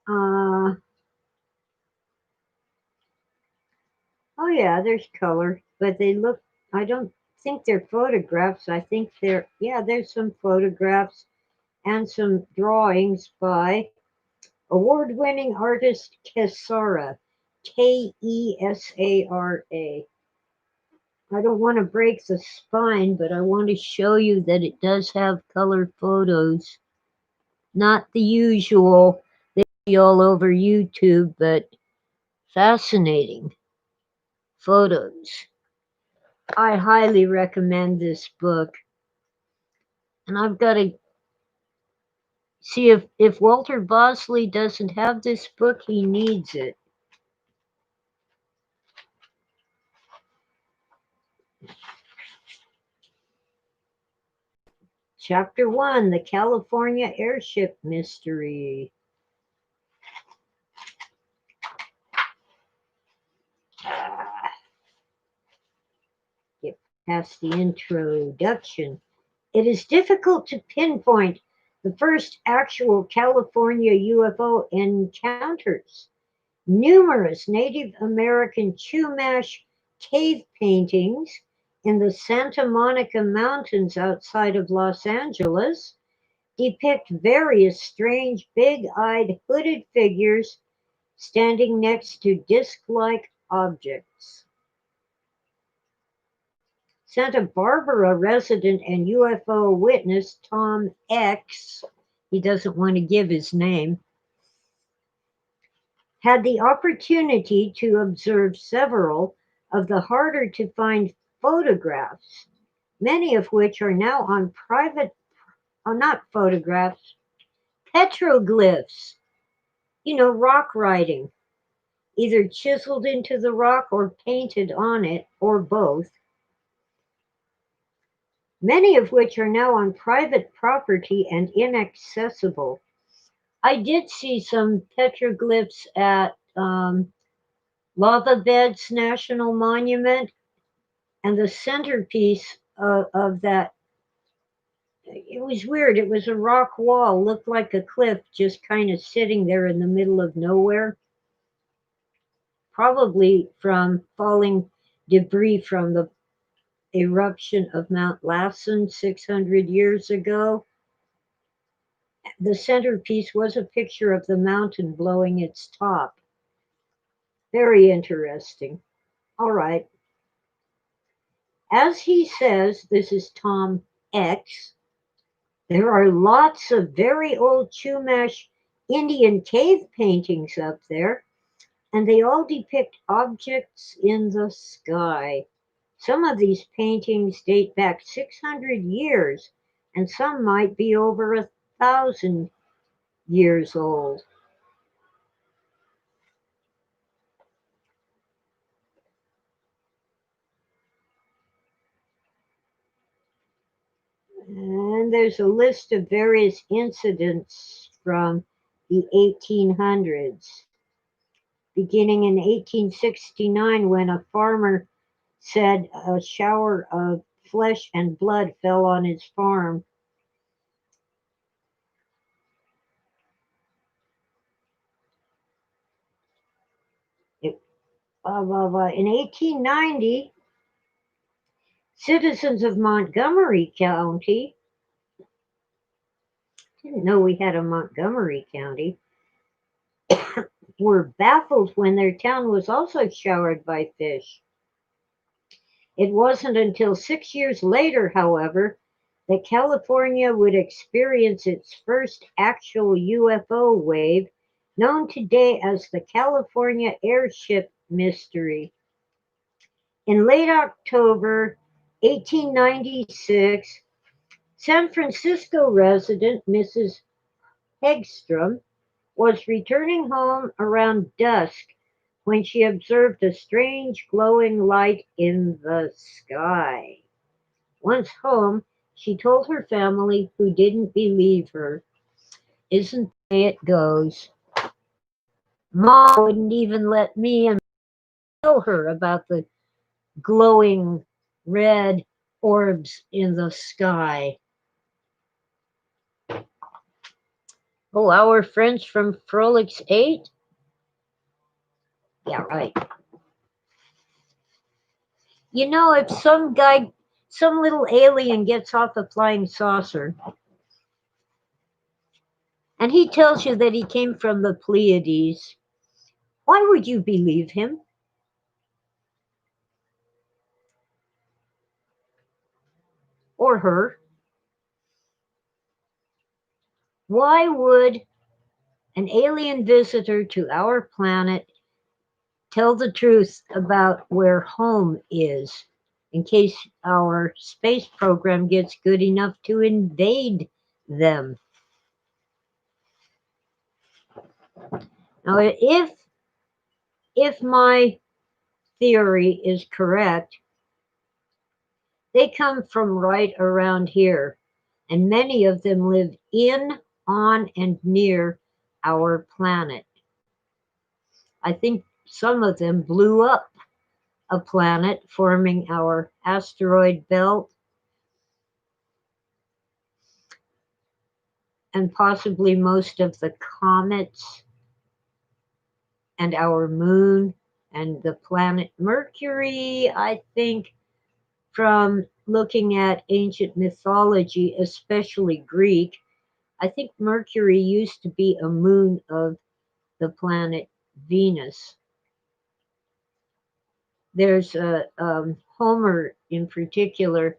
oh yeah, there's color, but they look, I don't think they're photographs. I think yeah, there's some photographs and some drawings by award-winning artist Kesara, Kesara. I don't want to break the spine, but I want to show you that it does have color photos. Not the usual they see all over YouTube, but fascinating photos. I highly recommend this book. And I've got to see if Walter Bosley doesn't have this book, he needs it. Chapter 1, The California Airship Mystery. Get past the introduction. It is difficult to pinpoint the first actual California UFO encounters. Numerous Native American Chumash cave paintings in the Santa Monica Mountains outside of Los Angeles depict various strange big-eyed hooded figures standing next to disc-like objects. Santa Barbara resident and UFO witness Tom X, he doesn't want to give his name, had the opportunity to observe several of the harder to find photographs, many of which are now on private, not photographs, petroglyphs, rock writing, either chiseled into the rock or painted on it, or both. Many of which are now on private property and inaccessible. I did see some petroglyphs at Lava Beds National Monument, and the centerpiece of that, it was weird. It was a rock wall, looked like a cliff, just kind of sitting there in the middle of nowhere, probably from falling debris from the eruption of Mount Lassen 600 years ago. The centerpiece was a picture of the mountain blowing its top. Very interesting. All right. As he says, this is Tom X, there are lots of very old Chumash Indian cave paintings up there, and they all depict objects in the sky. Some of these paintings date back 600 years, and some might be over 1,000 years old. And there's a list of various incidents from the 1800s, beginning in 1869 when a farmer said a shower of flesh and blood fell on his farm. In 1890, citizens of Montgomery County, didn't know we had a Montgomery County, were baffled when their town was also showered by fish. It wasn't until 6 years later, however, that California would experience its first actual UFO wave, known today as the California Airship Mystery. In late October 1896, San Francisco resident Mrs. Hegstrom was returning home around dusk when she observed a strange glowing light in the sky. Once home, she told her family, who didn't believe her, "Isn't the way it goes? Mom wouldn't even let me and tell her about the glowing red orbs in the sky." Oh, our friends from Frolix 8? Yeah, right. You know, if some little alien gets off a flying saucer and he tells you that he came from the Pleiades, why would you believe him? Or her? Why would an alien visitor to our planet tell the truth about where home is in case our space program gets good enough to invade them? Now, if my theory is correct, they come from right around here, and many of them live in, on, and near our planet. I think some of them blew up a planet forming our asteroid belt and possibly most of the comets and our moon and the planet Mercury. I think from looking at ancient mythology, especially Greek, I think Mercury used to be a moon of the planet Venus. There's a Homer in particular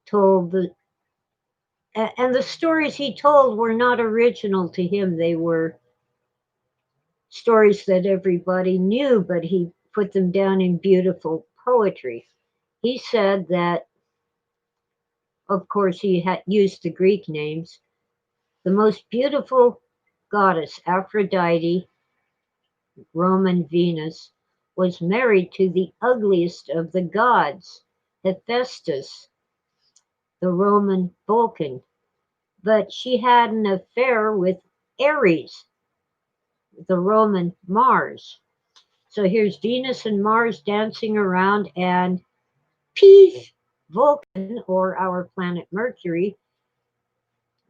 told and the stories he told were not original to him. They were stories that everybody knew, but he put them down in beautiful poetry. He said that, of course, he had used the Greek names. The most beautiful goddess, Aphrodite, Roman Venus, was married to the ugliest of the gods, Hephaestus, the Roman Vulcan, but she had an affair with Ares, the Roman Mars. So here's Venus and Mars dancing around, and Peace, Vulcan, or our planet Mercury,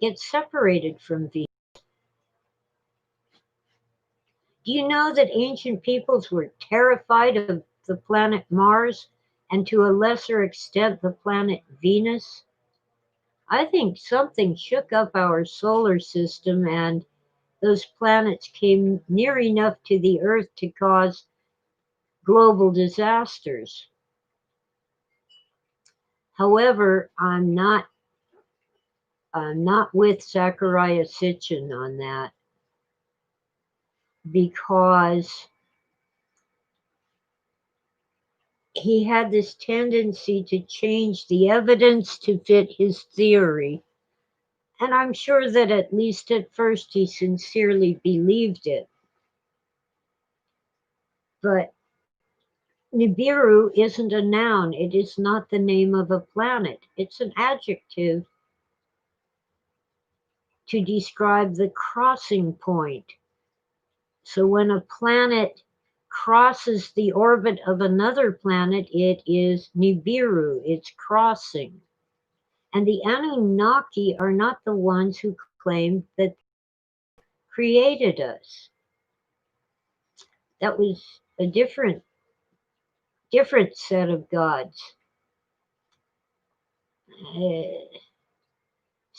gets separated from Venus. Do you know that ancient peoples were terrified of the planet Mars and to a lesser extent the planet Venus? I think something shook up our solar system and those planets came near enough to the Earth to cause global disasters. However, I'm not with Zachariah Sitchin on that because he had this tendency to change the evidence to fit his theory. And I'm sure that at least at first he sincerely believed it. But Nibiru isn't a noun, it is not the name of a planet. It's an adjective to describe the crossing point. So when a planet crosses the orbit of another planet, it is Nibiru, it's crossing. And the Anunnaki are not the ones who claim that created us. That was a different set of gods.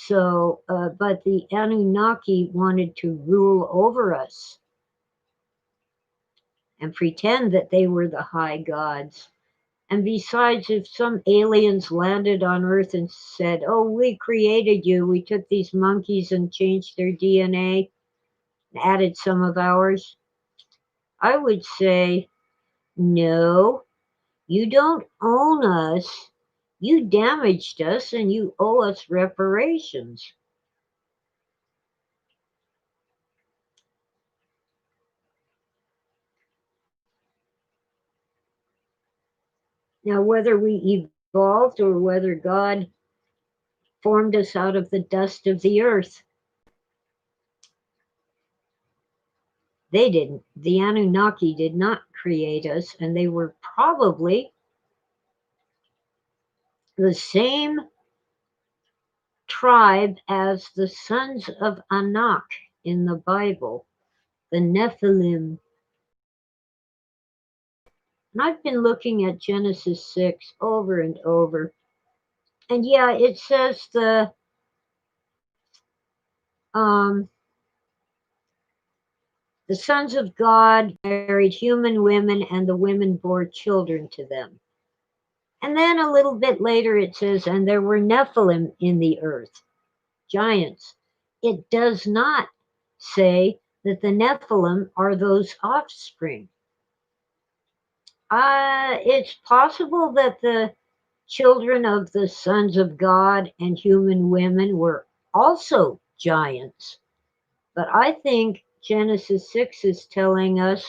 Uh, but the Anunnaki wanted to rule over us and pretend that they were the high gods. And besides, if some aliens landed on Earth and said, "Oh, we created you, we took these monkeys and changed their DNA and added some of ours," I would say, "No, you don't own us. You damaged us and you owe us reparations." Now, whether we evolved or whether God formed us out of the dust of the earth. They didn't. The Anunnaki did not create us, and they were probably the same tribe as the sons of Anak in the Bible, the Nephilim. And I've been looking at Genesis 6 over and over. And yeah, it says um, the sons of God married human women, and the women bore children to them. And then a little bit later it says, and there were Nephilim in the earth, giants. It does not say that the Nephilim are those offspring. It's possible that the children of the sons of God and human women were also giants. But I think Genesis 6 is telling us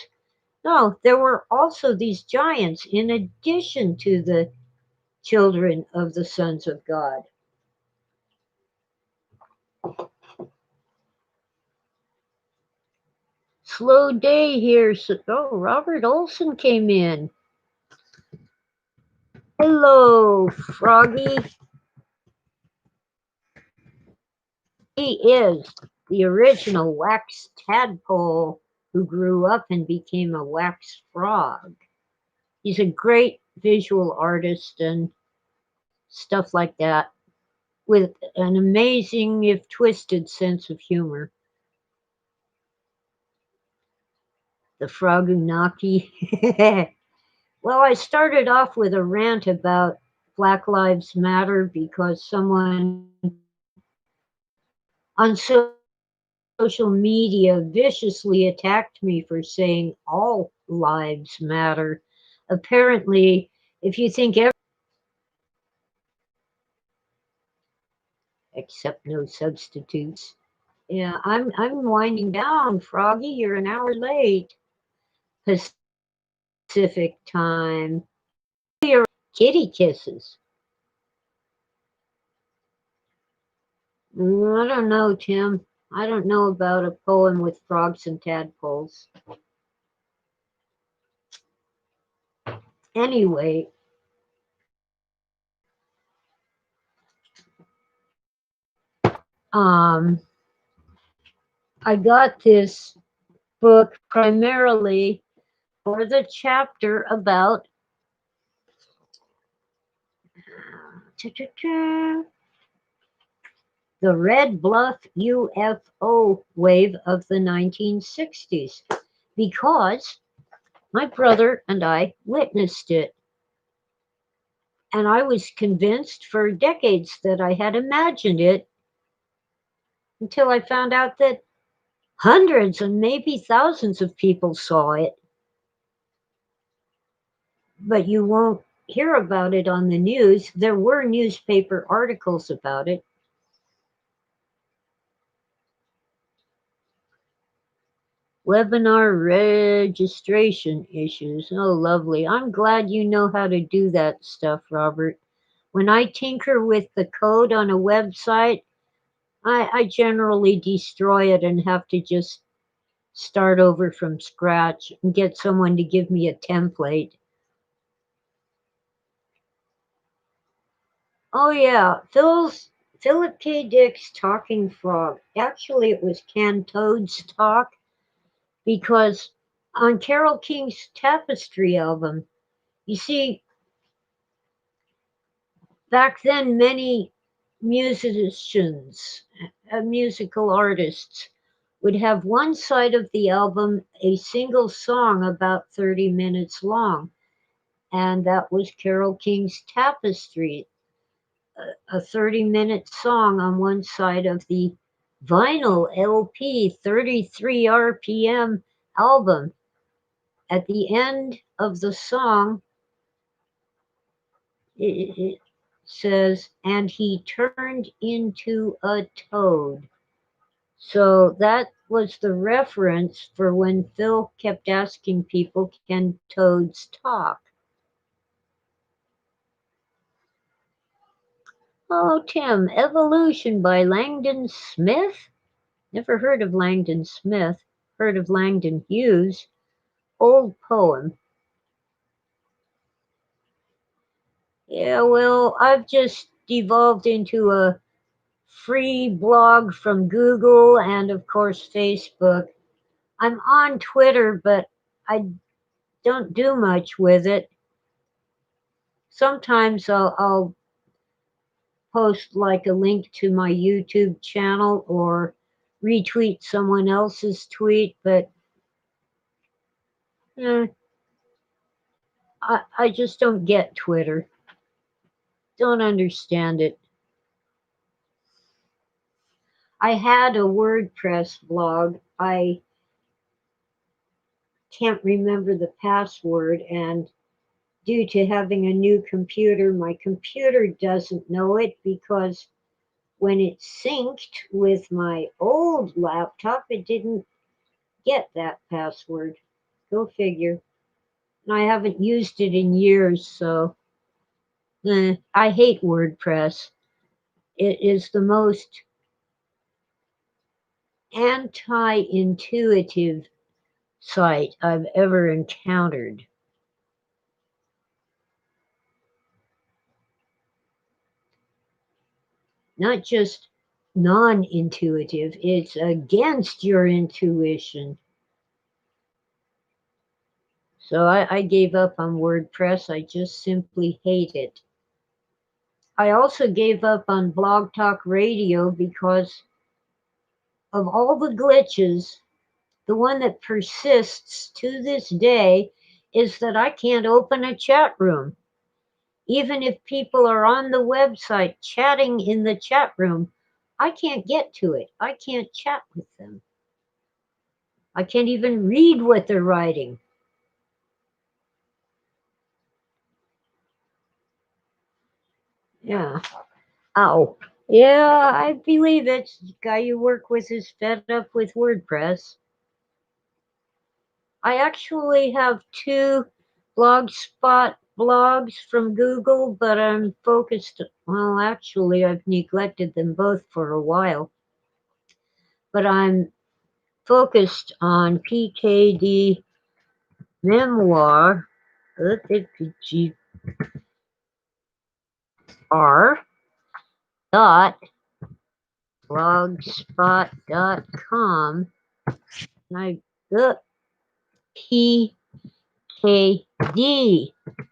no, there were also these giants in addition to the children of the sons of God. Slow day here. So, oh, Robert Olson came in. Hello, Froggy. He is the original wax tadpole who grew up and became a wax frog. He's a great visual artist and stuff like that, with an amazing, if twisted, sense of humor. The Frogunaki. Well, I started off with a rant about Black Lives Matter because someone on social media viciously attacked me for saying all lives matter. Apparently, if you think except no substitutes. Yeah, I'm winding down, Froggy. You're an hour late. Pacific time. Your kitty kisses. I don't know, Tim. I don't know about a poem with frogs and tadpoles. Anyway, um, I got this book primarily for the chapter about the Red Bluff UFO wave of the 1960s because my brother and I witnessed it. And I was convinced for decades that I had imagined it until I found out that hundreds and maybe thousands of people saw it. But you won't hear about it on the news. There were newspaper articles about it. Webinar registration issues. Oh, lovely. I'm glad you know how to do that stuff, Robert. When I tinker with the code on a website, I generally destroy it and have to just start over from scratch and get someone to give me a template. Oh yeah, Philip K. Dick's Talking Frog. Actually, it was Cantoad's Talk because on Carole King's Tapestry album, you see, back then many musicians, musical artists, would have one side of the album a single song about 30 minutes long, and that was Carole King's Tapestry, a 30-minute song on one side of the vinyl LP 33 RPM album. At the end of the song, it says, and he turned into a toad. So that was the reference for when Phil kept asking people, can toads talk? Oh, Tim, Evolution by Langdon Smith? Never heard of Langdon Smith. Heard of Langdon Hughes. Old poem. Yeah, well, I've just devolved into a free blog from Google and, of course, Facebook. I'm on Twitter, but I don't do much with it. Sometimes I'll post like a link to my YouTube channel or retweet someone else's tweet, but eh, I just don't get Twitter. Don't understand it. I had a WordPress blog. I can't remember the password, and due to having a new computer, my computer doesn't know it because when it synced with my old laptop, it didn't get that password. Go figure. And I haven't used it in years, so I hate WordPress. It is the most anti intuitive site I've ever encountered. Not just non intuitive, it's against your intuition. So I gave up on WordPress. I just simply hate it. I also gave up on Blog Talk Radio because of all the glitches. The one that persists to this day is that I can't open a chat room. Even if people are on the website chatting in the chat room, I can't get to it. I can't chat with them. I can't even read what they're writing. Yeah. Ow. Yeah, I believe it. The guy you work with is fed up with WordPress. I actually have two Blogspot blogs from Google, but I'm focused. Well, actually, I've neglected them both for a while. But I'm focused on PKD Memoir, R dot blogspot.com. And I got PKD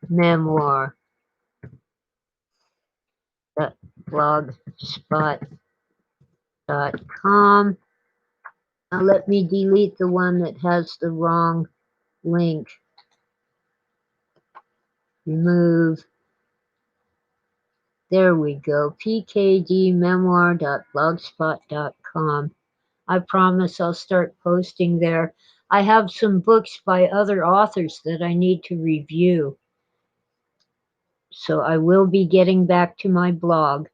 Memoir dot blogspot.com. Now let me delete the one that has the wrong link. Remove. There we go. pkdmemoir.blogspot.com. I promise I'll start posting there. I have some books by other authors that I need to review. So I will be getting back to my blog.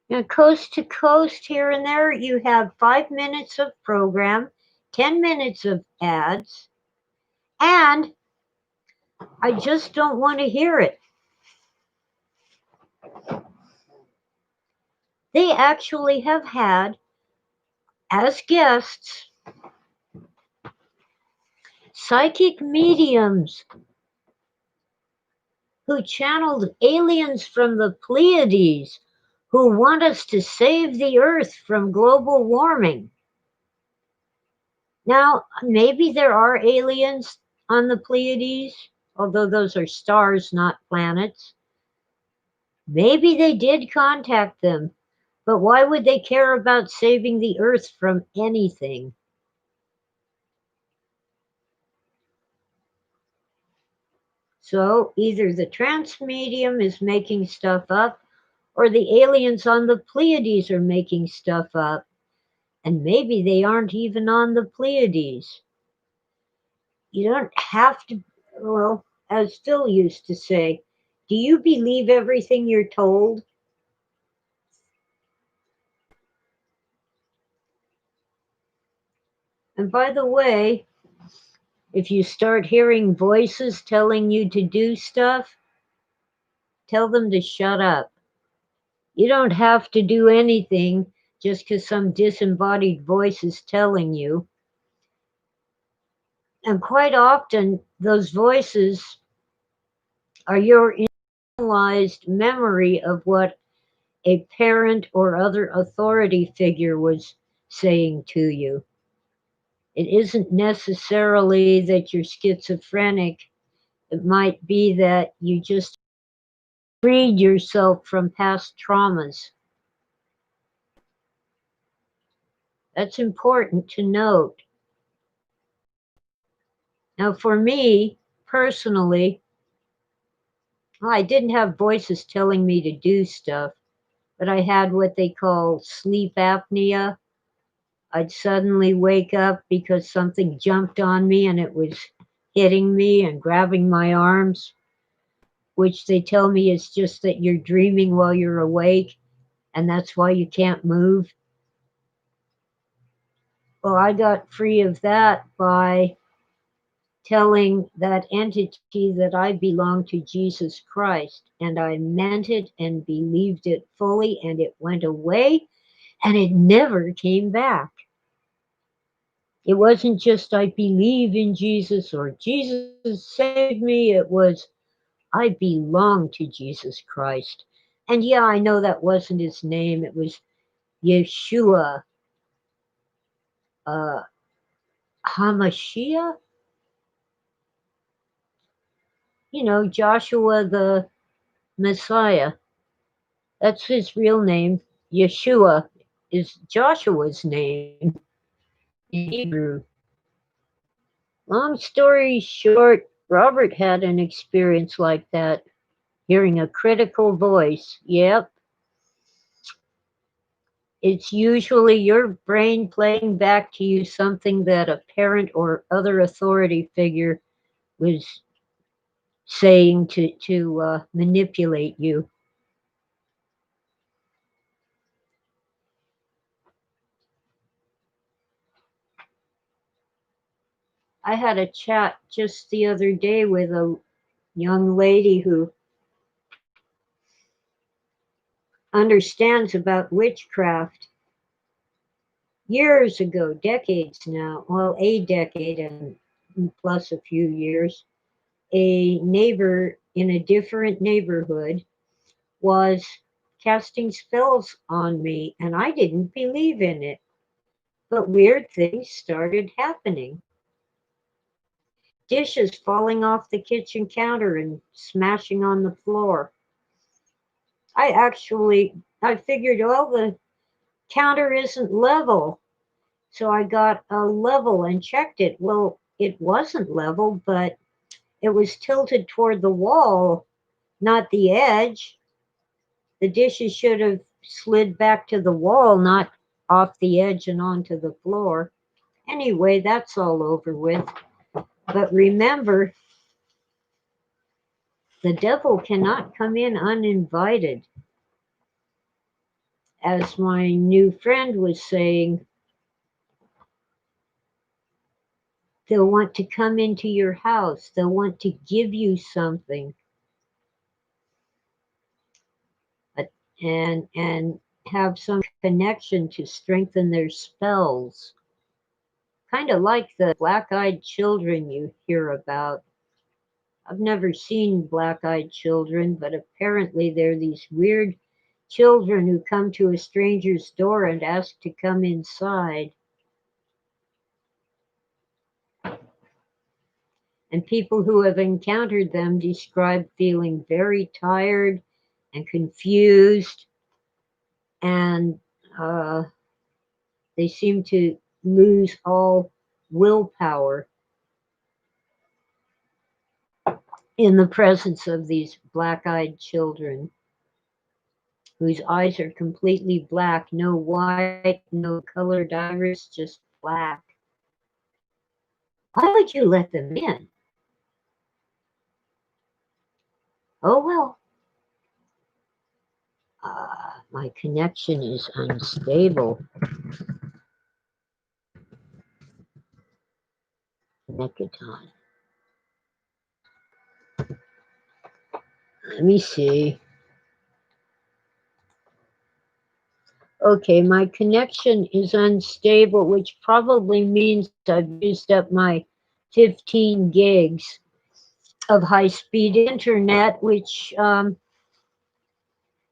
Now, coast to coast, here and there, you have 5 minutes of program, 10 minutes of ads, and I just don't want to hear it. They actually have had, as guests, psychic mediums who channeled aliens from the Pleiades who want us to save the Earth from global warming. Now, maybe there are aliens on the Pleiades, although those are stars, not planets. Maybe they did contact them, but why would they care about saving the Earth from anything? So either the trance medium is making stuff up, or the aliens on the Pleiades are making stuff up. And maybe they aren't even on the Pleiades. You don't have to, well, as Phil used to say, do you believe everything you're told? And by the way, if you start hearing voices telling you to do stuff, tell them to shut up. You don't have to do anything just because some disembodied voice is telling you. And quite often, those voices are your internalized memory of what a parent or other authority figure was saying to you. It isn't necessarily that you're schizophrenic. It might be that you just freed yourself from past traumas. That's important to note. Now, for me personally, I didn't have voices telling me to do stuff, but I had what they call sleep apnea. I'd suddenly wake up because something jumped on me and it was hitting me and grabbing my arms, which they tell me is just that you're dreaming while you're awake and that's why you can't move. Well, I got free of that by telling that entity that I belonged to Jesus Christ, and I meant it and believed it fully, and it went away and it never came back. It wasn't just I believe in Jesus or Jesus saved me, it was I belong to Jesus Christ. And yeah, I know that wasn't his name, it was Yeshua, uh, Hamashiach, Joshua the Messiah. That's his real name. Yeshua is Joshua's name in Hebrew. Long story short, Robert had an experience like that, hearing a critical voice. Yep, it's usually your brain playing back to you something that a parent or other authority figure was saying to manipulate you. I had a chat just the other day with a young lady who understands about witchcraft. Years ago, decades now, well, a decade and plus a few years, a neighbor in a different neighborhood was casting spells on me, and I didn't believe in it. But weird things started happening. Dishes falling off the kitchen counter and smashing on the floor. I figured, well, the counter isn't level. So I got a level and checked it. Well, it wasn't level, but it was tilted toward the wall, not the edge. The dishes should have slid back to the wall, not off the edge and onto the floor. Anyway, that's all over with. But remember, the devil cannot come in uninvited. As my new friend was saying, they'll want to come into your house, they'll want to give you something. And have some connection to strengthen their spells. Kind of like the black-eyed children you hear about. I've never seen black-eyed children, but apparently they're these weird children who come to a stranger's door and ask to come inside. And people who have encountered them describe feeling very tired and confused, and they seem to lose all willpower in the presence of these black-eyed children whose eyes are completely black, no white, no colored iris, just black. Why would you let them in? Oh well. My connection is unstable. Mechaton. Let me see. Okay, my connection is unstable, which probably means I've used up my 15 gigs of high-speed internet, which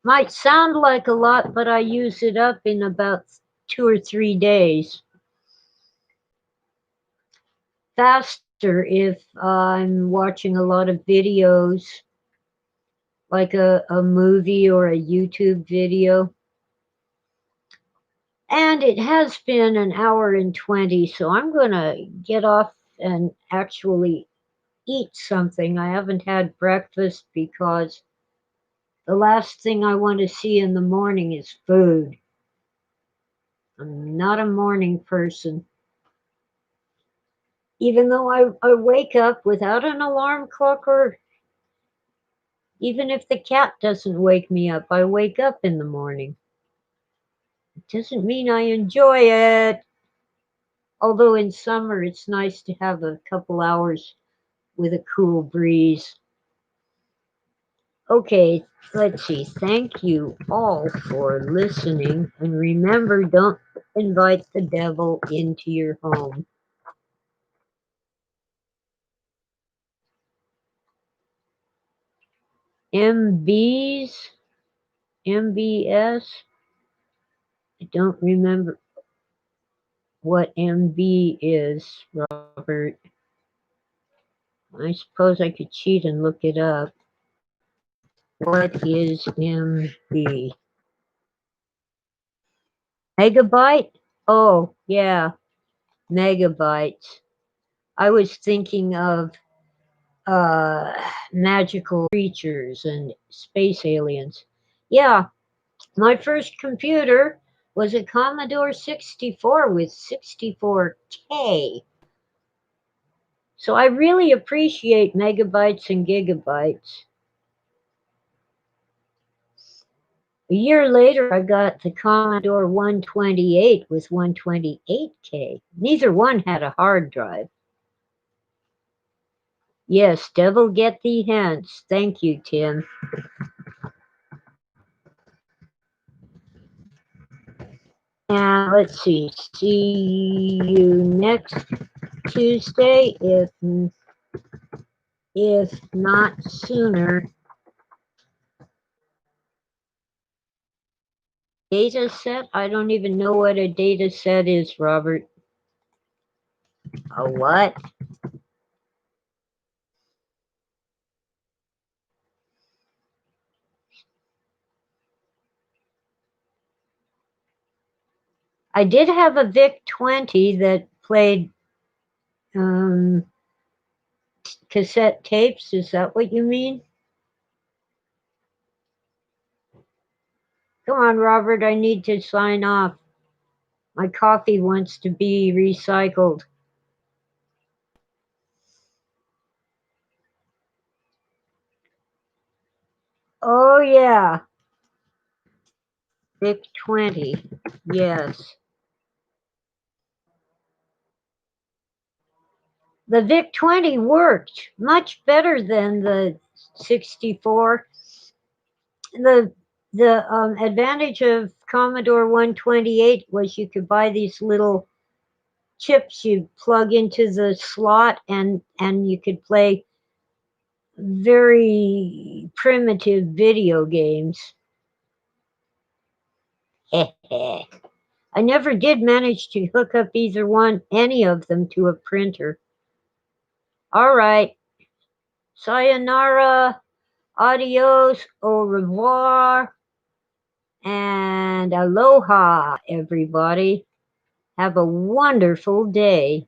might sound like a lot, but I use it up in about 2 or 3 days. Faster if I'm watching a lot of videos, like a movie or a YouTube video. And it has been an hour and 20, so I'm going to get off and actually eat something. I haven't had breakfast because the last thing I want to see in the morning is food. I'm not a morning person. Even though I wake up without an alarm clock, or even if the cat doesn't wake me up, I wake up in the morning. It doesn't mean I enjoy it. Although in summer it's nice to have a couple hours with a cool breeze. Okay, let's see. Thank you all for listening. And remember, don't invite the devil into your home. MBs? MBS? I don't remember what MB is, Robert. I suppose I could cheat and look it up. What is MB? Megabyte? Oh, yeah, megabytes. I was thinking of magical creatures and space aliens. Yeah, my first computer was a Commodore 64 with 64K. So I really appreciate megabytes and gigabytes. A year later, I got the Commodore 128 with 128K. Neither one had a hard drive. Yes, devil get thee hence. Thank you, Tim. And let's see. See you next Tuesday, if not sooner. Data set? I don't even know what a data set is, Robert. A what? I did have a VIC-20 that played cassette tapes. Is that what you mean? Come on, Robert, I need to sign off. My coffee wants to be recycled. Oh, yeah. VIC-20. Yes. The VIC-20 worked much better than the 64. The advantage of Commodore 128 was you could buy these little chips you plug into the slot, and you could play very primitive video games. I never did manage to hook up any of them to a printer. All right. Sayonara, adios, au revoir, and aloha, everybody. Have a wonderful day.